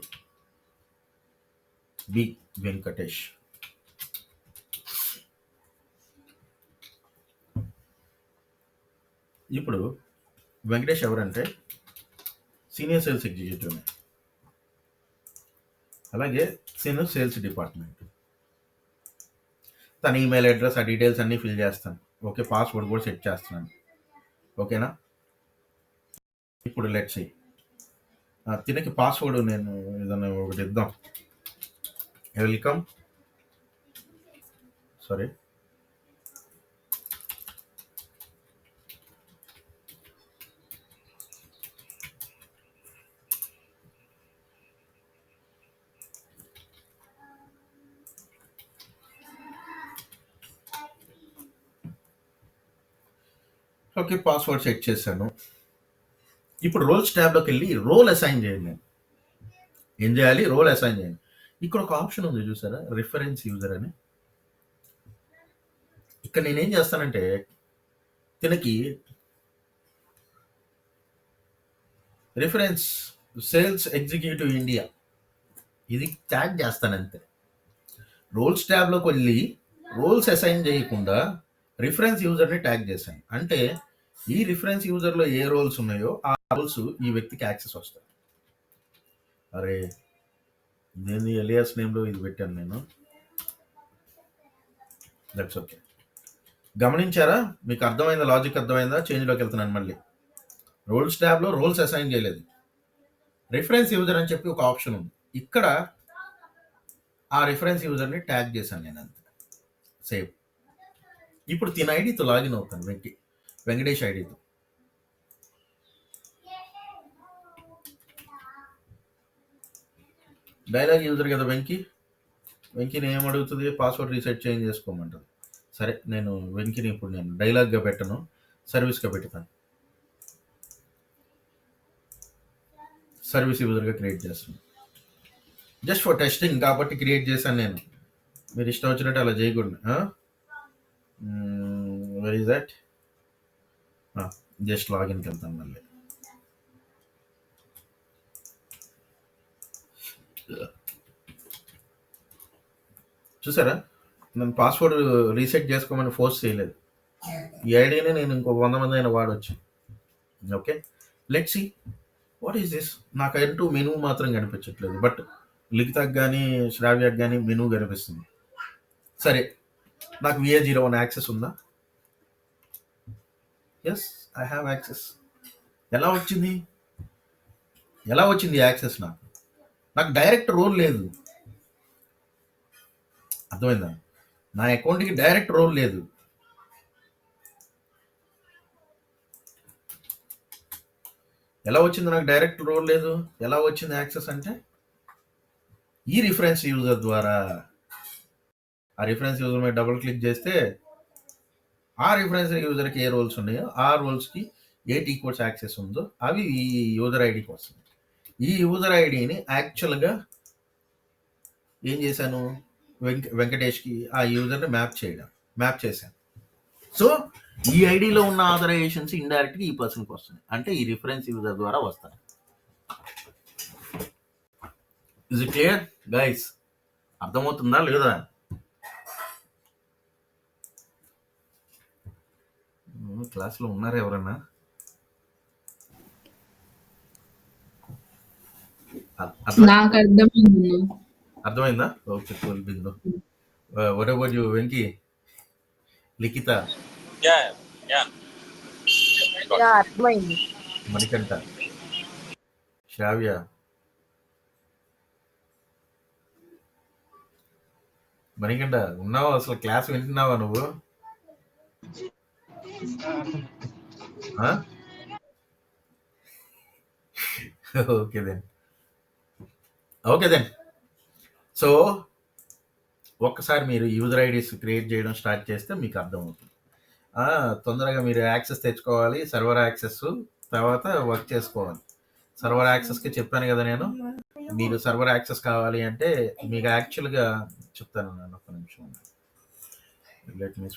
B Venkatesh. ఇప్పుడు వెంకటేష్ ఎవరంటే సీనియర్ సేల్స్ ఎగ్జిక్యూటివ్, అలాగే సేల్స్ డిపార్ట్మెంట్. తన ఈమెయిల్ అడ్రస్, ఆ డీటెయిల్స్ అన్నీ ఫిల్ చేస్తాను. ఓకే, పాస్వర్డ్ కూడా సెట్ చేస్తున్నాను. ఓకేనా? ఇప్పుడు లెట్స్ సీ, తినకి పాస్వర్డ్ నేను ఏదైనా ఒకటి ఇద్దాం. Welcome, sorry, okay, password set చేశాను. ఇప్పుడు రోల్స్ ట్యాబ్లోకి వెళ్ళి రోల్ అసైన్ చేయండి. నేను ఏం చేయాలి? రోల్ అసైన్ చేయండి. ఇక్కడ ఒక ఆప్షన్ ఉంది చూసారా, రిఫరెన్స్ యూజర్ అని. ఇక్కడ నేనేం చేస్తానంటే తినకి రిఫరెన్స్ సేల్స్ ఎగ్జిక్యూటివ్ ఇండియా ఇది ట్యాగ్ చేస్తాను అంతే. రోల్స్ ట్యాబ్లోకి వెళ్ళి రోల్స్ అసైన్ చేయకుండా రిఫరెన్స్ యూజర్ని ట్యాగ్ చేశాను. అంటే ఈ రిఫరెన్స్ యూజర్లో ఏ రోల్స్ ఉన్నాయో ఆ రోల్స్ ఈ వ్యక్తికి యాక్సెస్ వస్తాయి. అరే నేను ఎలియాస్ నేమ్లో ఇది పెట్టాను నేను. That's okay. గమనించారా? మీకు అర్థమైందా? లాజిక్ అర్థమైందా? చేంజ్లోకి వెళ్తున్నాను మళ్ళీ. రోల్స్ ట్యాబ్లో రోల్స్ అసైన్ చేయలేదు, రిఫరెన్స్ యూజర్ అని చెప్పి ఒక ఆప్షన్ ఉంది. ఇక్కడ ఆ రిఫరెన్స్ యూజర్ని ట్యాగ్ చేశాను నేను అంతే. సేవ్. ఇప్పుడు తిన ఐడితో లాగిన్ అవుతాను, వెంకటేష్ ఐడితో. డైలాగ్ యూజర్ కదా వెంకీని ఏమడుగుతుంది? పాస్వర్డ్ రీసెట్ చేంజ్ చేసుకోమంటుంది. సరే, నేను వెంకీని ఇప్పుడు నేను డైలాగ్గా పెట్టను, సర్వీస్గా పెడతాను. సర్వీస్ యూజర్గా క్రియేట్ చేస్తాను. జస్ట్ ఫర్ టెస్టింగ్ కాబట్టి క్రియేట్ చేశాను నేను. మీరు ఇష్టం వచ్చినట్టు అలా చేయకూడదు. Where is that? జస్ట్ లాగిన్కి వెళ్తాను మళ్ళీ. చూసారా, నేను పాస్వర్డ్ రీసెట్ చేసుకోమని ఫోర్స్ చేయలేదు. ఈ ఐడియానే నేను ఇంకో 100 మంది అయినా వాడవచ్చు. Okay, let's see what is this. నాకంటూ మెనూ మాత్రం కనిపించట్లేదు, బట్ లిఖితకు కానీ శ్రావ్యకు కానీ మెనూ కనిపిస్తుంది. సరే, నాకు VA01 యాక్సెస్ ఉందా? Yes, I have access. ఎలా వచ్చింది యాక్సెస్? నాకు డైరెక్ట్ రోల్ లేదు. అర్థమైందా? నా అకౌంట్కి డైరెక్ట్ రోల్ లేదు. ఎలా వచ్చింది నాకు డైరెక్ట్ రోల్ లేదు? ఎలా వచ్చింది యాక్సెస్ అంటే ఈ రిఫరెన్స్ యూజర్ ద్వారా. ఆ రిఫరెన్స్ యూజర్ మీద డబుల్ క్లిక్ చేస్తే ఆ రిఫరెన్స్ యూజర్కి ఏ రోల్స్ ఉన్నాయో ఆ రోల్స్కి ఏ టీకోడ్స్ యాక్సెస్ ఉందో అవి ఈ యూజర్ ఐడికి వస్తుంది. ఈ యూజర్ ఐడిని యాక్చువల్గా ఏం చేశాను? వెంకటేష్కి ఆ యూజర్ని మ్యాప్ చేశాను. సో ఈ ఐడిలో ఉన్న ఆథరైజేషన్స్ ఇండైరెక్ట్గా ఈ పర్సన్కి వస్తుంది, అంటే ఈ రిఫరెన్స్ యూజర్ ద్వారా వస్తాయి. Is it clear guys? అర్థమవుతుందా లేదా? క్లాస్లో ఉన్నారా ఎవరన్నా? నాకు అర్థమైంది. అర్థమైందా? Okay, cool Bindu. What about you Venky, Likhitha, అర్థమైంది. మణికంఠ, శ్రావ్య, మణికంఠ ఉన్నావా? అసలు క్లాస్ వింటున్నావా నువ్వు? Okay then. సో ఒక్కసారి మీరు యూజర్ ఐడీస్ క్రియేట్ చేయడం స్టార్ట్ చేస్తే మీకు అర్థమవుతుంది. తొందరగా మీరు యాక్సెస్ తెచ్చుకోవాలి, సర్వర్ యాక్సెస్, తర్వాత వర్క్ చేసుకోవాలి. సర్వర్ యాక్సెస్కి చెప్పాను కదా నేను. మీరు సర్వర్ యాక్సెస్ కావాలి అంటే మీకు యాక్చువల్గా చెప్తాను. ఒక్క నిమిషం, లెట్ మీ